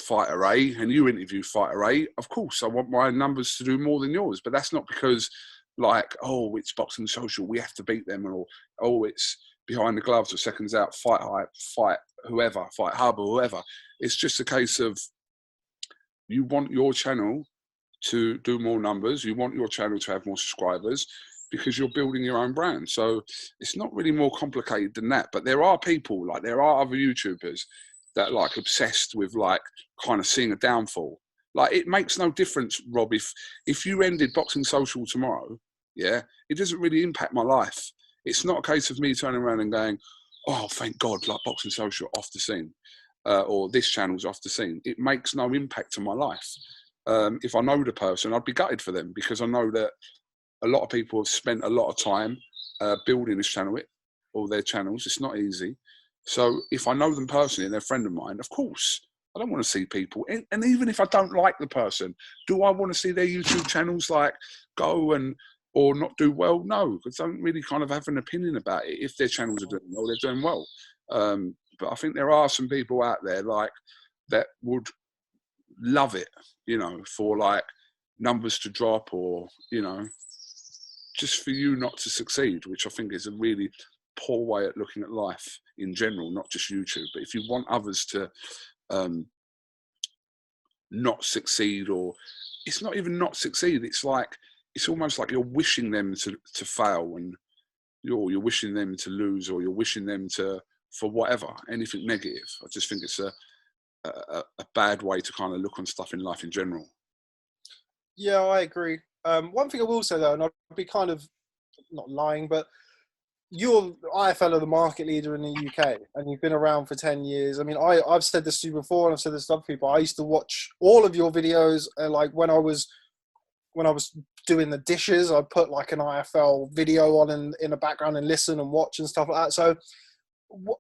Fighter A and you interview Fighter A, of course, I want my numbers to do more than yours. But that's not because, like, oh, it's Boxing Social, we have to beat them, or, oh, it's Behind the Gloves or Seconds Out, Fight Hype, Fight whoever, Fight Hub or whoever. It's just a case of you want your channel to do more numbers, you want your channel to have more subscribers because you're building your own brand. So it's not really more complicated than that. But there are people, like there are other YouTubers that like obsessed with like kind of seeing a downfall. Like it makes no difference, Rob, if you ended Boxing Social tomorrow, yeah, it doesn't really impact my life. It's not a case of me turning around and going, oh, thank God, like Boxing Social off the scene, or this channel's off the scene. It makes no impact to my life. If I know the person, I'd be gutted for them because I know that a lot of people have spent a lot of time building this channel, or their channels. It's not easy. So if I know them personally and they're a friend of mine, of course, I don't want to see people. And even if I don't like the person, do I want to see their YouTube channels like go or not do well? No, because I don't really kind of have an opinion about it. If their channels are doing well, they're doing well. But I think there are some people out there like that would love it, you know, for like numbers to drop or, you know, just for you not to succeed, which I think is a really poor way at looking at life in general, not just YouTube. But if you want others to not succeed, or it's not even not succeed, it's like, it's almost like you're wishing them to fail, and you're wishing them to lose, or you're wishing them to, for whatever, anything negative. I just think it's a bad way to kind of look on stuff in life in general. Yeah, I agree. One thing I will say though, and I'll be kind of not lying, but you're IFL are the market leader in the UK, and you've been around for 10 years. I mean, I've said this to you before, and I've said this to other people. I used to watch all of your videos, like when I was doing the dishes, I'd put like an IFL video on in the background and listen and watch and stuff like that. So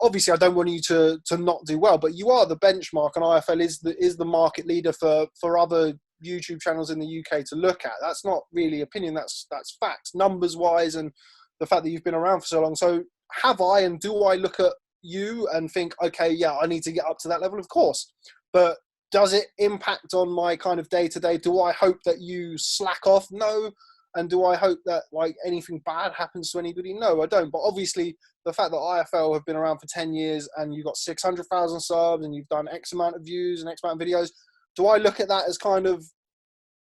obviously I don't want you to not do well, but you are the benchmark, and IFL is the market leader for other YouTube channels in the UK to look at. That's not really opinion, that's fact, numbers wise, and the fact that you've been around for so long. So have I, and do I look at you and think, okay, yeah, I need to get up to that level? Of course. But does it impact on my kind of day-to-day? Do I hope that you slack off? No. And do I hope that like anything bad happens to anybody? No, I don't. But obviously the fact that IFL have been around for 10 years and you've got 600,000 subs and you've done X amount of views and X amount of videos, do I look at that as kind of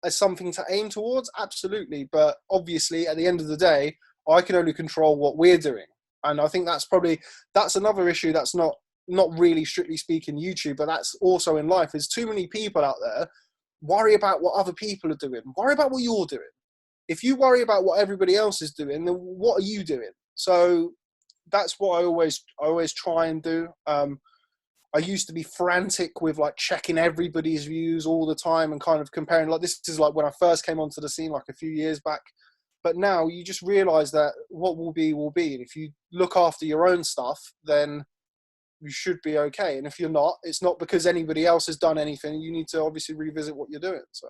as something to aim towards? Absolutely. But obviously at the end of the day, I can only control what we're doing. And I think that's another issue that's not really strictly speaking YouTube, but that's also in life. There's too many people out there worry about what other people are doing. Worry about what you're doing. If you worry about what everybody else is doing, then what are you doing? So that's what I always try and do. I used to be frantic with like checking everybody's views all the time and kind of comparing. Like this is like when I first came onto the scene like a few years back. But now you just realize that what will be will be. And if you look after your own stuff, then you should be okay. And if you're not, it's not because anybody else has done anything. You need to obviously revisit what you're doing. So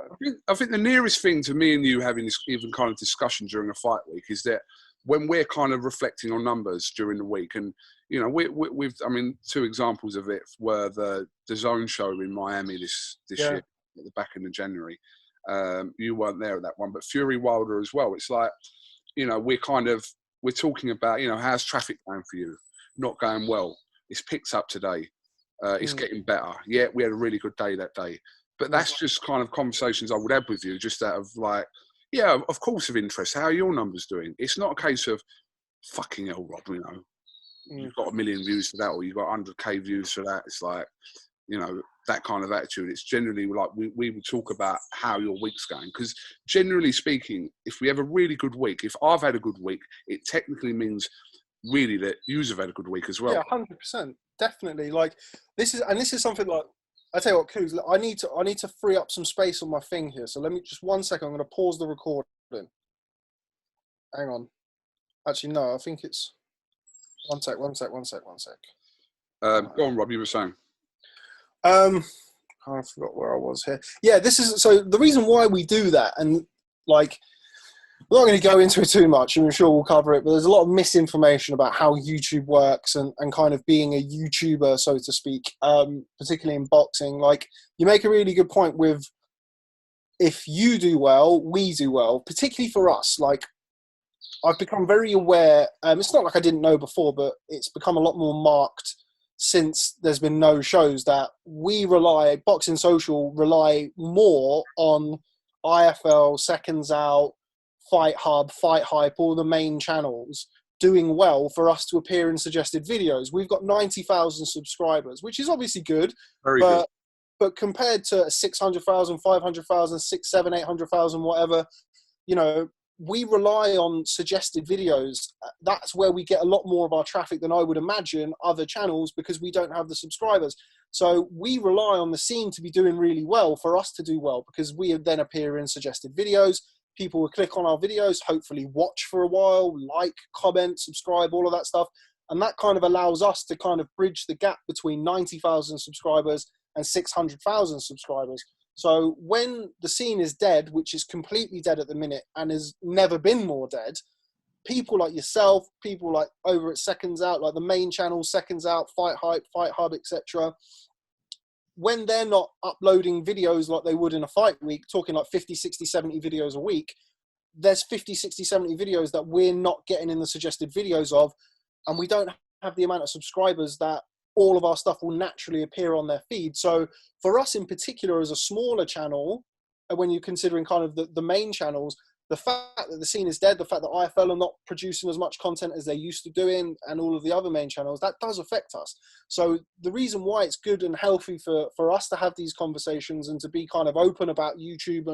I think the nearest thing to me and you having this even kind of discussion during a fight week is that when we're kind of reflecting on numbers during the week, and you know, we've I mean, two examples of it were the Zone show in Miami this year at the back end of January. You weren't there at that one, but Fury Wilder as well. It's like, you know, we're talking about, you know, how's traffic going for you? Not going well. It's picked up today. It's getting better. Yeah, we had a really good day that day. But that's just kind of conversations I would have with you, just out of like, yeah, of course, of interest. How are your numbers doing? It's not a case of fucking hell, Rob, you know, you've got 1 million views for that, or you've got 100K views for that. It's like, you know, that kind of attitude. It's generally like we would talk about how your week's going. Because generally speaking, if we have a really good week, if I've had a good week, it technically means really that you've had a good week as well. Yeah, 100%. Definitely. Like, this is something like, I tell you what, Coos, I need to free up some space on my thing here. So let me just 1 second. I'm going to pause the recording. Hang on. Actually, no. I think it's one sec. Go on, Rob. You were saying. I forgot where I was here. Yeah, this is so the reason why we do that, and like, we're not going to go into it too much, and I'm sure we'll cover it, but there's a lot of misinformation about how YouTube works and kind of being a YouTuber, so to speak, particularly in boxing. Like, you make a really good point with, if you do well, we do well, particularly for us. Like, I've become very aware, it's not like I didn't know before, but it's become a lot more marked since there's been no shows, that Boxing Social rely more on IFL, Seconds Out, Fight Hub, Fight Hype, all the main channels doing well for us to appear in suggested videos. We've got 90,000 subscribers, which is obviously good. Very good. But compared to 600,000, 500,000, 6, 7, 800,000, whatever, you know, we rely on suggested videos. That's where we get a lot more of our traffic than I would imagine other channels, because we don't have the subscribers. So we rely on the scene to be doing really well for us to do well, because we then appear in suggested videos. People will click on our videos, hopefully watch for a while, like, comment, subscribe, all of that stuff. And that kind of allows us to kind of bridge the gap between 90,000 subscribers and 600,000 subscribers. So when the scene is dead, which is completely dead at the minute and has never been more dead, people like yourself, people like over at Seconds Out, like the main channel, Seconds Out, Fight Hype, Fight Hub, etc., when they're not uploading videos like they would in a fight week, talking like 50, 60, 70 videos a week, there's 50, 60, 70 videos that we're not getting in the suggested videos of, and we don't have the amount of subscribers that all of our stuff will naturally appear on their feed. So for us in particular, as a smaller channel, when you're considering kind of the main channels, the fact that the scene is dead, the fact that IFL are not producing as much content as they used to doing, and all of the other main channels, that does affect us. So the reason why it's good and healthy for us to have these conversations and to be kind of open about YouTube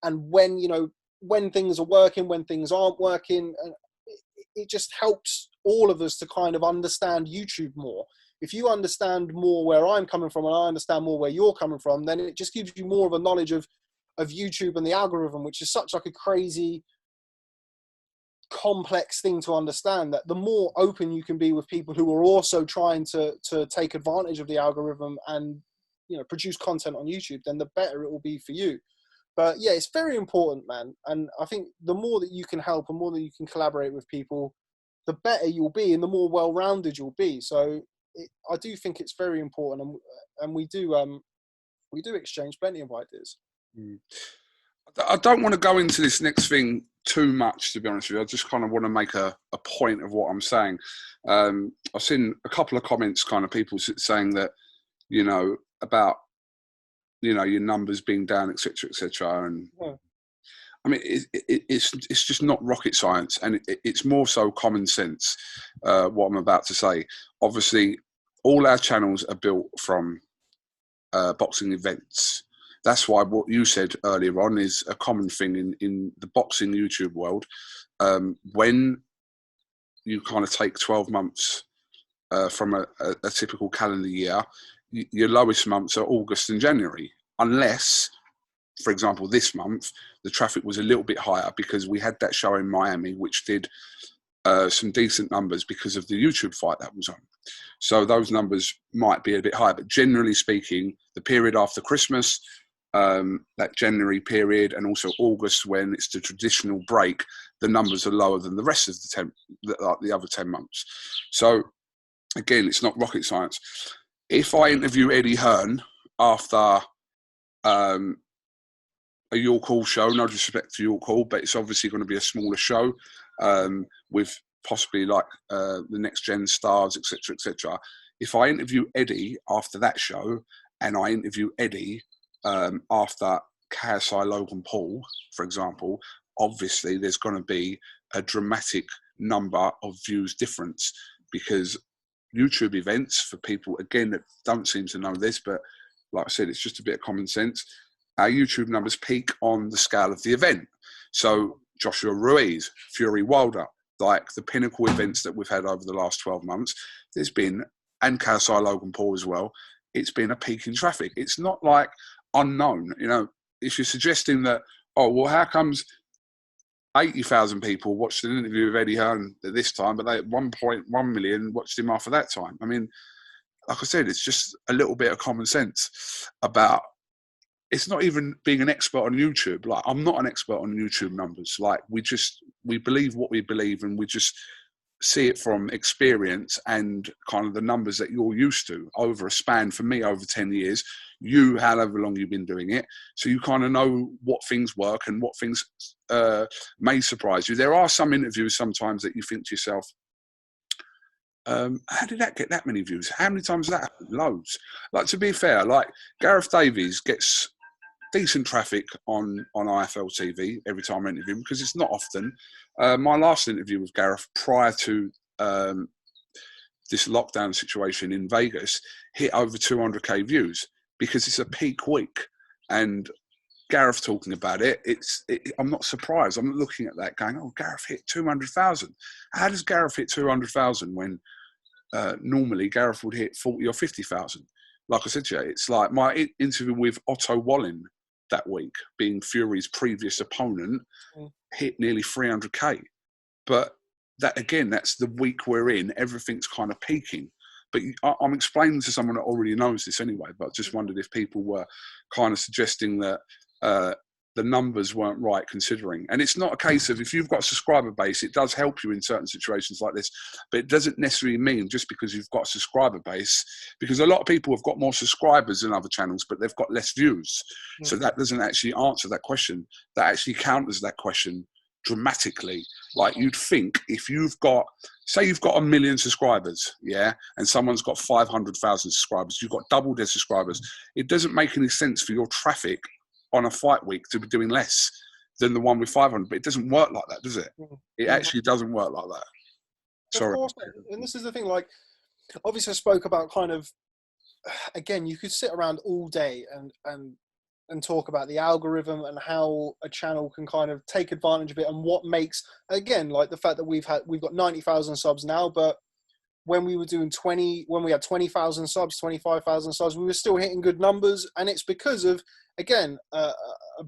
and when, you know, when things are working, when things aren't working, and it just helps all of us to kind of understand YouTube more. If you understand more where I'm coming from and I understand more where you're coming from, then it just gives you more of a knowledge of YouTube and the algorithm, which is such like a crazy, complex thing to understand, that the more open you can be with people who are also trying to take advantage of the algorithm and, you know, produce content on YouTube, then the better it will be for you. But yeah, it's very important, man. And I think the more that you can help and more that you can collaborate with people, the better you'll be and the more well-rounded you'll be. So I do think it's very important, and we do exchange plenty of ideas. I don't want to go into this next thing too much, to be honest with you. I just kind of want to make a point of what I'm saying. I've seen a couple of comments, kind of people saying that, you know, about, you know, your numbers being down, etc., etc. And yeah. I mean, it's just not rocket science, and it's more so common sense. What I'm about to say. Obviously, all our channels are built from boxing events. That's why what you said earlier on is a common thing in the boxing YouTube world. When you kind of take 12 months from a typical calendar year, your lowest months are August and January, unless, for example, this month, the traffic was a little bit higher because we had that show in Miami, which did some decent numbers because of the YouTube fight that was on. So those numbers might be a bit higher, but generally speaking, the period after Christmas, that January period, and also August, when it's the traditional break, the numbers are lower than the rest of the other 10 months. So again, it's not rocket science. If I interview Eddie Hearn after a York Hall show, no disrespect to York Hall, but it's obviously going to be a smaller show with possibly like the next gen stars, etc., etc. if I interview Eddie after that show and I interview Eddie after KSI Logan Paul, for example, obviously there's going to be a dramatic number of views difference, because YouTube events, for people again that don't seem to know this, but like I said, it's just a bit of common sense, our YouTube numbers peak on the scale of the event. So Joshua Ruiz, Fury Wilder, like the pinnacle events that we've had over the last 12 months, there's been, and KSI Logan Paul as well, it's been a peak in traffic. It's not like unknown, you know. If you're suggesting that, oh, well, how comes 80,000 people watched an interview with Eddie Hearn at this time, but they 1.1 million watched him after that time? I mean, like I said, it's just a little bit of common sense about, it's not even being an expert on YouTube. Like, I'm not an expert on YouTube numbers. Like, we believe what we believe, and we just see it from experience and kind of the numbers that you're used to over a span, for me, over 10 years, you, however long you've been doing it. So you kind of know what things work and what things may surprise you. There are some interviews sometimes that you think to yourself, how did that get that many views? How many times has that happened? Loads. Like, to be fair, like Gareth Davies gets decent traffic on IFL TV every time I interview him, because it's not often. My last interview with Gareth prior to this lockdown situation in Vegas hit over 200k views, because it's a peak week. And Gareth talking about it, I'm not surprised. I'm looking at that going, oh, Gareth hit 200,000. How does Gareth hit 200,000 when normally Gareth would hit 40 or 50,000? Like I said to you, it's like my interview with Otto Wallin that week, being Fury's previous opponent, hit nearly 300k. But that, again, that's the week we're in. Everything's kind of peaking. But I'm explaining to someone that already knows this anyway, but I just wondered if people were kind of suggesting that the numbers weren't right considering. And it's not a case of, if you've got a subscriber base, it does help you in certain situations like this, but it doesn't necessarily mean just because you've got a subscriber base, because a lot of people have got more subscribers than other channels, but they've got less views. So that doesn't actually answer that question. That actually counters that question dramatically. Like, you'd think if you've got, say you've got 1 million subscribers, yeah, and someone's got 500,000 subscribers, you've got double their subscribers. It doesn't make any sense for your traffic on a fight week to be doing less than the one with 500, but it doesn't work like that, does it? It actually doesn't work like that. Sorry. Of course, and this is the thing, like, obviously I spoke about kind of, again, you could sit around all day and talk about the algorithm and how a channel can kind of take advantage of it, and what makes, again, like the fact that we've got 90,000 subs now, but when we were doing when we had 20,000 subs, 25,000 subs, we were still hitting good numbers. And it's because of, again, a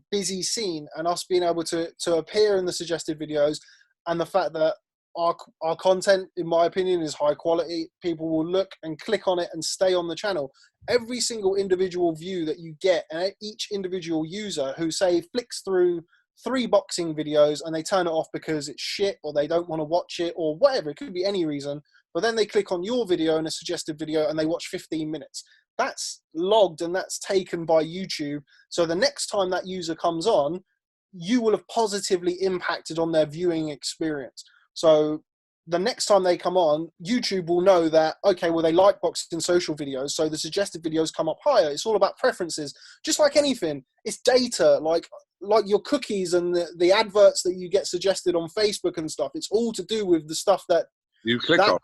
busy scene and us being able to appear in the suggested videos, and the fact that our content, in my opinion, is high quality. People will look and click on it and stay on the channel. Every single individual view that you get, and each individual user who, say, flicks through 3 boxing videos and they turn it off because it's shit, or they don't want to watch it, or whatever, it could be any reason, but then they click on your video and a suggested video and they watch 15 minutes. That's logged and that's taken by YouTube. So the next time that user comes on, you will have positively impacted on their viewing experience. So the next time they come on, YouTube will know that, okay, well, they like boxing social videos, so the suggested videos come up higher. It's all about preferences. Just like anything, it's data, like your cookies and the adverts that you get suggested on Facebook and stuff. It's all to do with the stuff that you click on.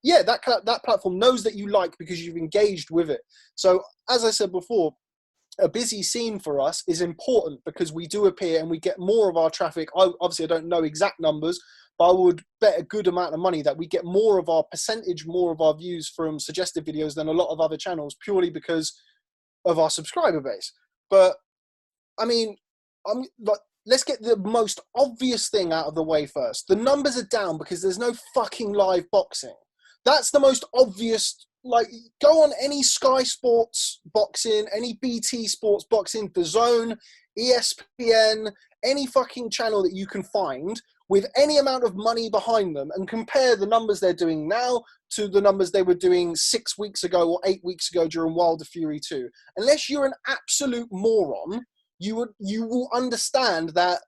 Yeah, that platform knows that you like, because you've engaged with it. So, as I said before, a busy scene for us is important, because we do appear and we get more of our traffic. Obviously, I don't know exact numbers, but I would bet a good amount of money that we get more of our views from suggested videos than a lot of other channels, purely because of our subscriber base. But I mean, let's get the most obvious thing out of the way first. The numbers are down because there's no fucking live boxing. That's the most obvious. Like, go on any Sky Sports boxing, any BT Sports boxing, DAZN, ESPN, any fucking channel that you can find with any amount of money behind them, and compare the numbers they're doing now to the numbers they were doing 6 weeks ago or 8 weeks ago during Wilder Fury 2. Unless you're an absolute moron, you will understand that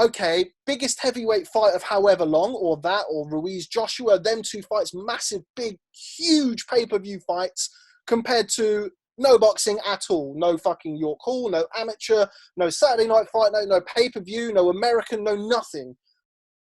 okay, biggest heavyweight fight of however long, or that, or Ruiz, Joshua, them two fights, massive, big, huge pay-per-view fights, compared to no boxing at all. No fucking York Hall, no amateur, no Saturday night fight, no pay-per-view, no American, no nothing.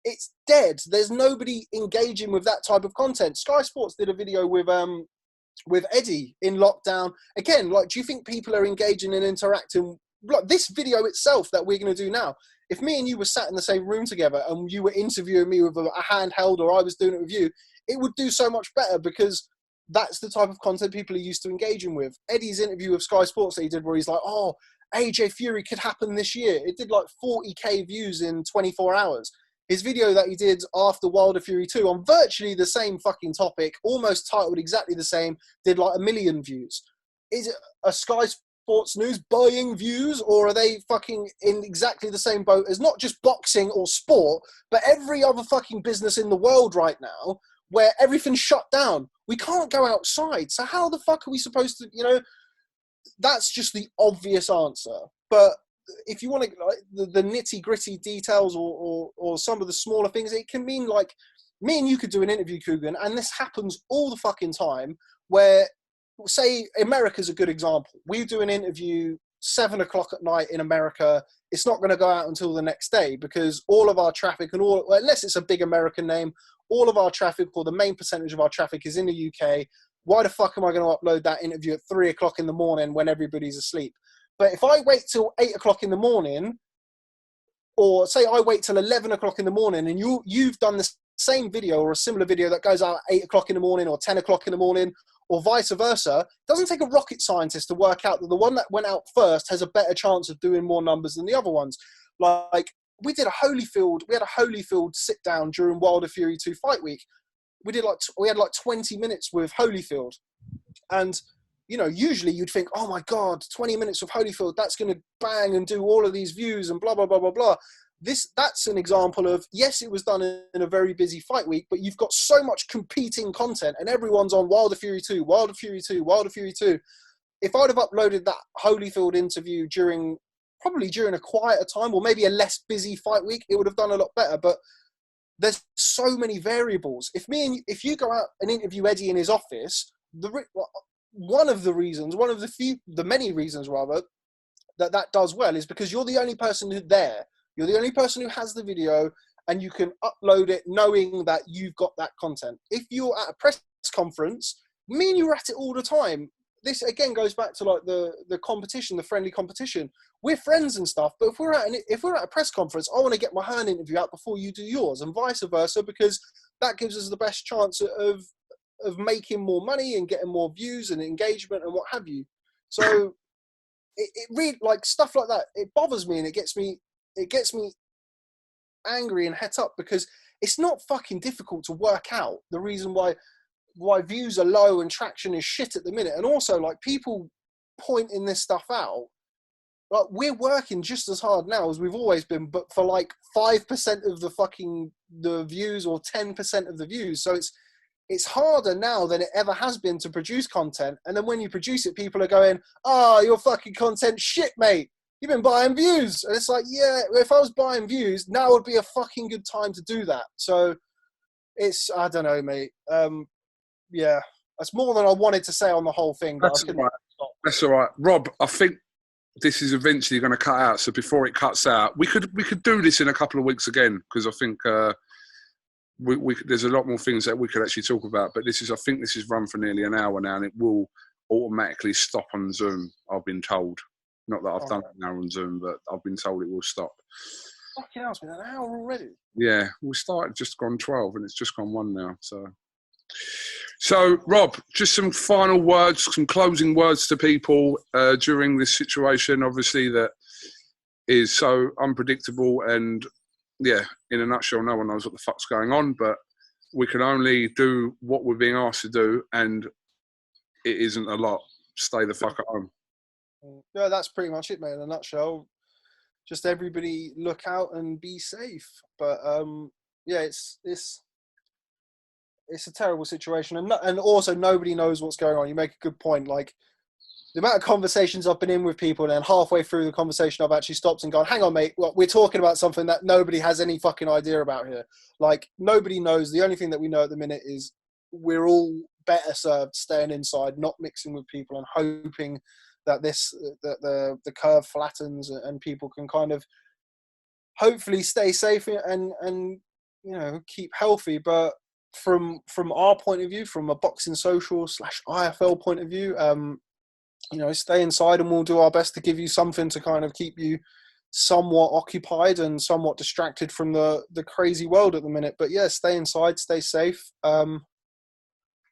It's dead. There's nobody engaging with that type of content. Sky Sports did a video with Eddie in lockdown. Again, like, do you think people are engaging and interacting? Like this video itself that we're going to do now, if me and you were sat in the same room together and you were interviewing me with a handheld, or I was doing it with you, it would do so much better, because that's the type of content people are used to engaging with. Eddie's interview with Sky Sports that he did, where he's like, oh, AJ Fury could happen this year. It did like 40k views in 24 hours. His video that he did after Wilder Fury 2 on virtually the same fucking topic, almost titled exactly the same, did like 1 million views. Is it a Sky Sports News buying views, or are they fucking in exactly the same boat as not just boxing or sport, but every other fucking business in the world right now, where everything's shut down? We can't go outside. So how the fuck are we supposed to, you know? That's just the obvious answer. But if you want to, like, the nitty gritty details, or some of the smaller things, it can mean like me and you could do an interview, Kugan, and this happens all the fucking time, where, say, America's a good example. We do an interview 7 o'clock at night in America. It's not going to go out until the next day, because all of our traffic and all, unless it's a big American name, all of our traffic, or the main percentage of our traffic, is in the UK. Why the fuck am I going to upload that interview at 3 o'clock in the morning when everybody's asleep? But if I wait till 8 o'clock in the morning, or say I wait till 11 o'clock in the morning, and you've done the same video or a similar video that goes out at 8 o'clock in the morning or 10 o'clock in the morning, or vice versa, it doesn't take a rocket scientist to work out that the one that went out first has a better chance of doing more numbers than the other ones. Like, we had a Holyfield sit down during Wilder Fury 2 fight week. We had like 20 minutes with Holyfield, and you know, usually you'd think, oh my God, 20 minutes with Holyfield, that's going to bang and do all of these views and blah, blah, blah, blah, blah. That's an example of, yes, it was done in a very busy fight week, but you've got so much competing content, and everyone's on Wilder Fury 2, Wilder Fury 2, Wilder Fury 2. If I'd have uploaded that Holyfield interview probably during a quieter time, or maybe a less busy fight week, it would have done a lot better. But there's so many variables. If you go out and interview Eddie in his office, one of the many reasons rather, that does well is because you're the only person who's there. You're the only person who has the video, and you can upload it knowing that you've got that content. If you're at a press conference, me and you are at it all the time. This again goes back to like the competition, the friendly competition. We're friends and stuff, but if we're at a press conference, I want to get my HEARN interview out before you do yours, and vice versa, because that gives us the best chance of making more money and getting more views and engagement and what have you. So it really, like, stuff like that, it bothers me, and it gets me angry and het up, because it's not fucking difficult to work out the reason why views are low and traction is shit at the minute. And also, like, people pointing this stuff out, like, we're working just as hard now as we've always been, but for like 5% of the views, or 10% of the views. So it's harder now than it ever has been to produce content. And then when you produce it, people are going, oh, your fucking content shit, mate. You've been buying views. And it's like, yeah, if I was buying views, now would be a fucking good time to do that. So I don't know, mate. Yeah, that's more than I wanted to say on the whole thing. But That's all right. That's all right. Rob, I think this is eventually going to cut out. So before it cuts out, we could do this in a couple of weeks again, because I think there's a lot more things that we could actually talk about. But I think this is run for nearly an hour now, and it will automatically stop on Zoom, I've been told. Not that I've done it now on Zoom, but I've been told it will stop. Fucking hell, it's been an hour already. Yeah, we started just gone 12, and it's just gone 1 now. So, Rob, just some final words, some closing words to people during this situation, obviously, that is so unpredictable. And, yeah, in a nutshell, no one knows what the fuck's going on, but we can only do what we're being asked to do, and it isn't a lot. Stay the fuck at home. Yeah, that's pretty much it, mate, in a nutshell. Just everybody look out and be safe. But, yeah, it's a terrible situation, and also nobody knows what's going on. You make a good point. Like, the amount of conversations I've been in with people, and then halfway through the conversation, I've actually stopped and gone, hang on, mate, we're talking about something that nobody has any fucking idea about here. Like, nobody knows. The only thing that we know at the minute is we're all better served staying inside, not mixing with people, and hoping that the curve flattens and people can kind of hopefully stay safe and keep healthy. But from our point of view, from a Boxing Social / IFL point of view, stay inside, and we'll do our best to give you something to kind of keep you somewhat occupied and somewhat distracted from the crazy world at the minute. But yeah, stay inside, stay safe, and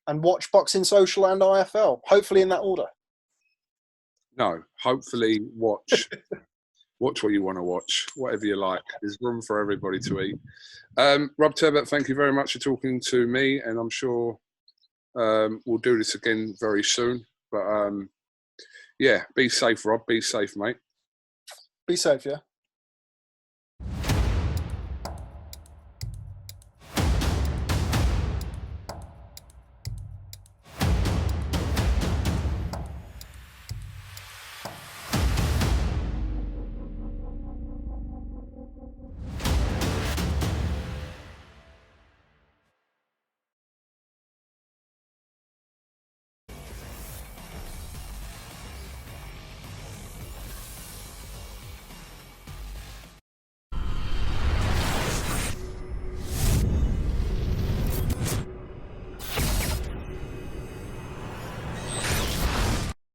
watch Boxing Social and IFL, hopefully in that order. No, hopefully watch what you want to watch, whatever you like. There's room for everybody to eat. Rob TEBBUTT, thank you very much for talking to me, and I'm sure we'll do this again very soon. But yeah, be safe, Rob. Be safe, mate. Be safe, yeah.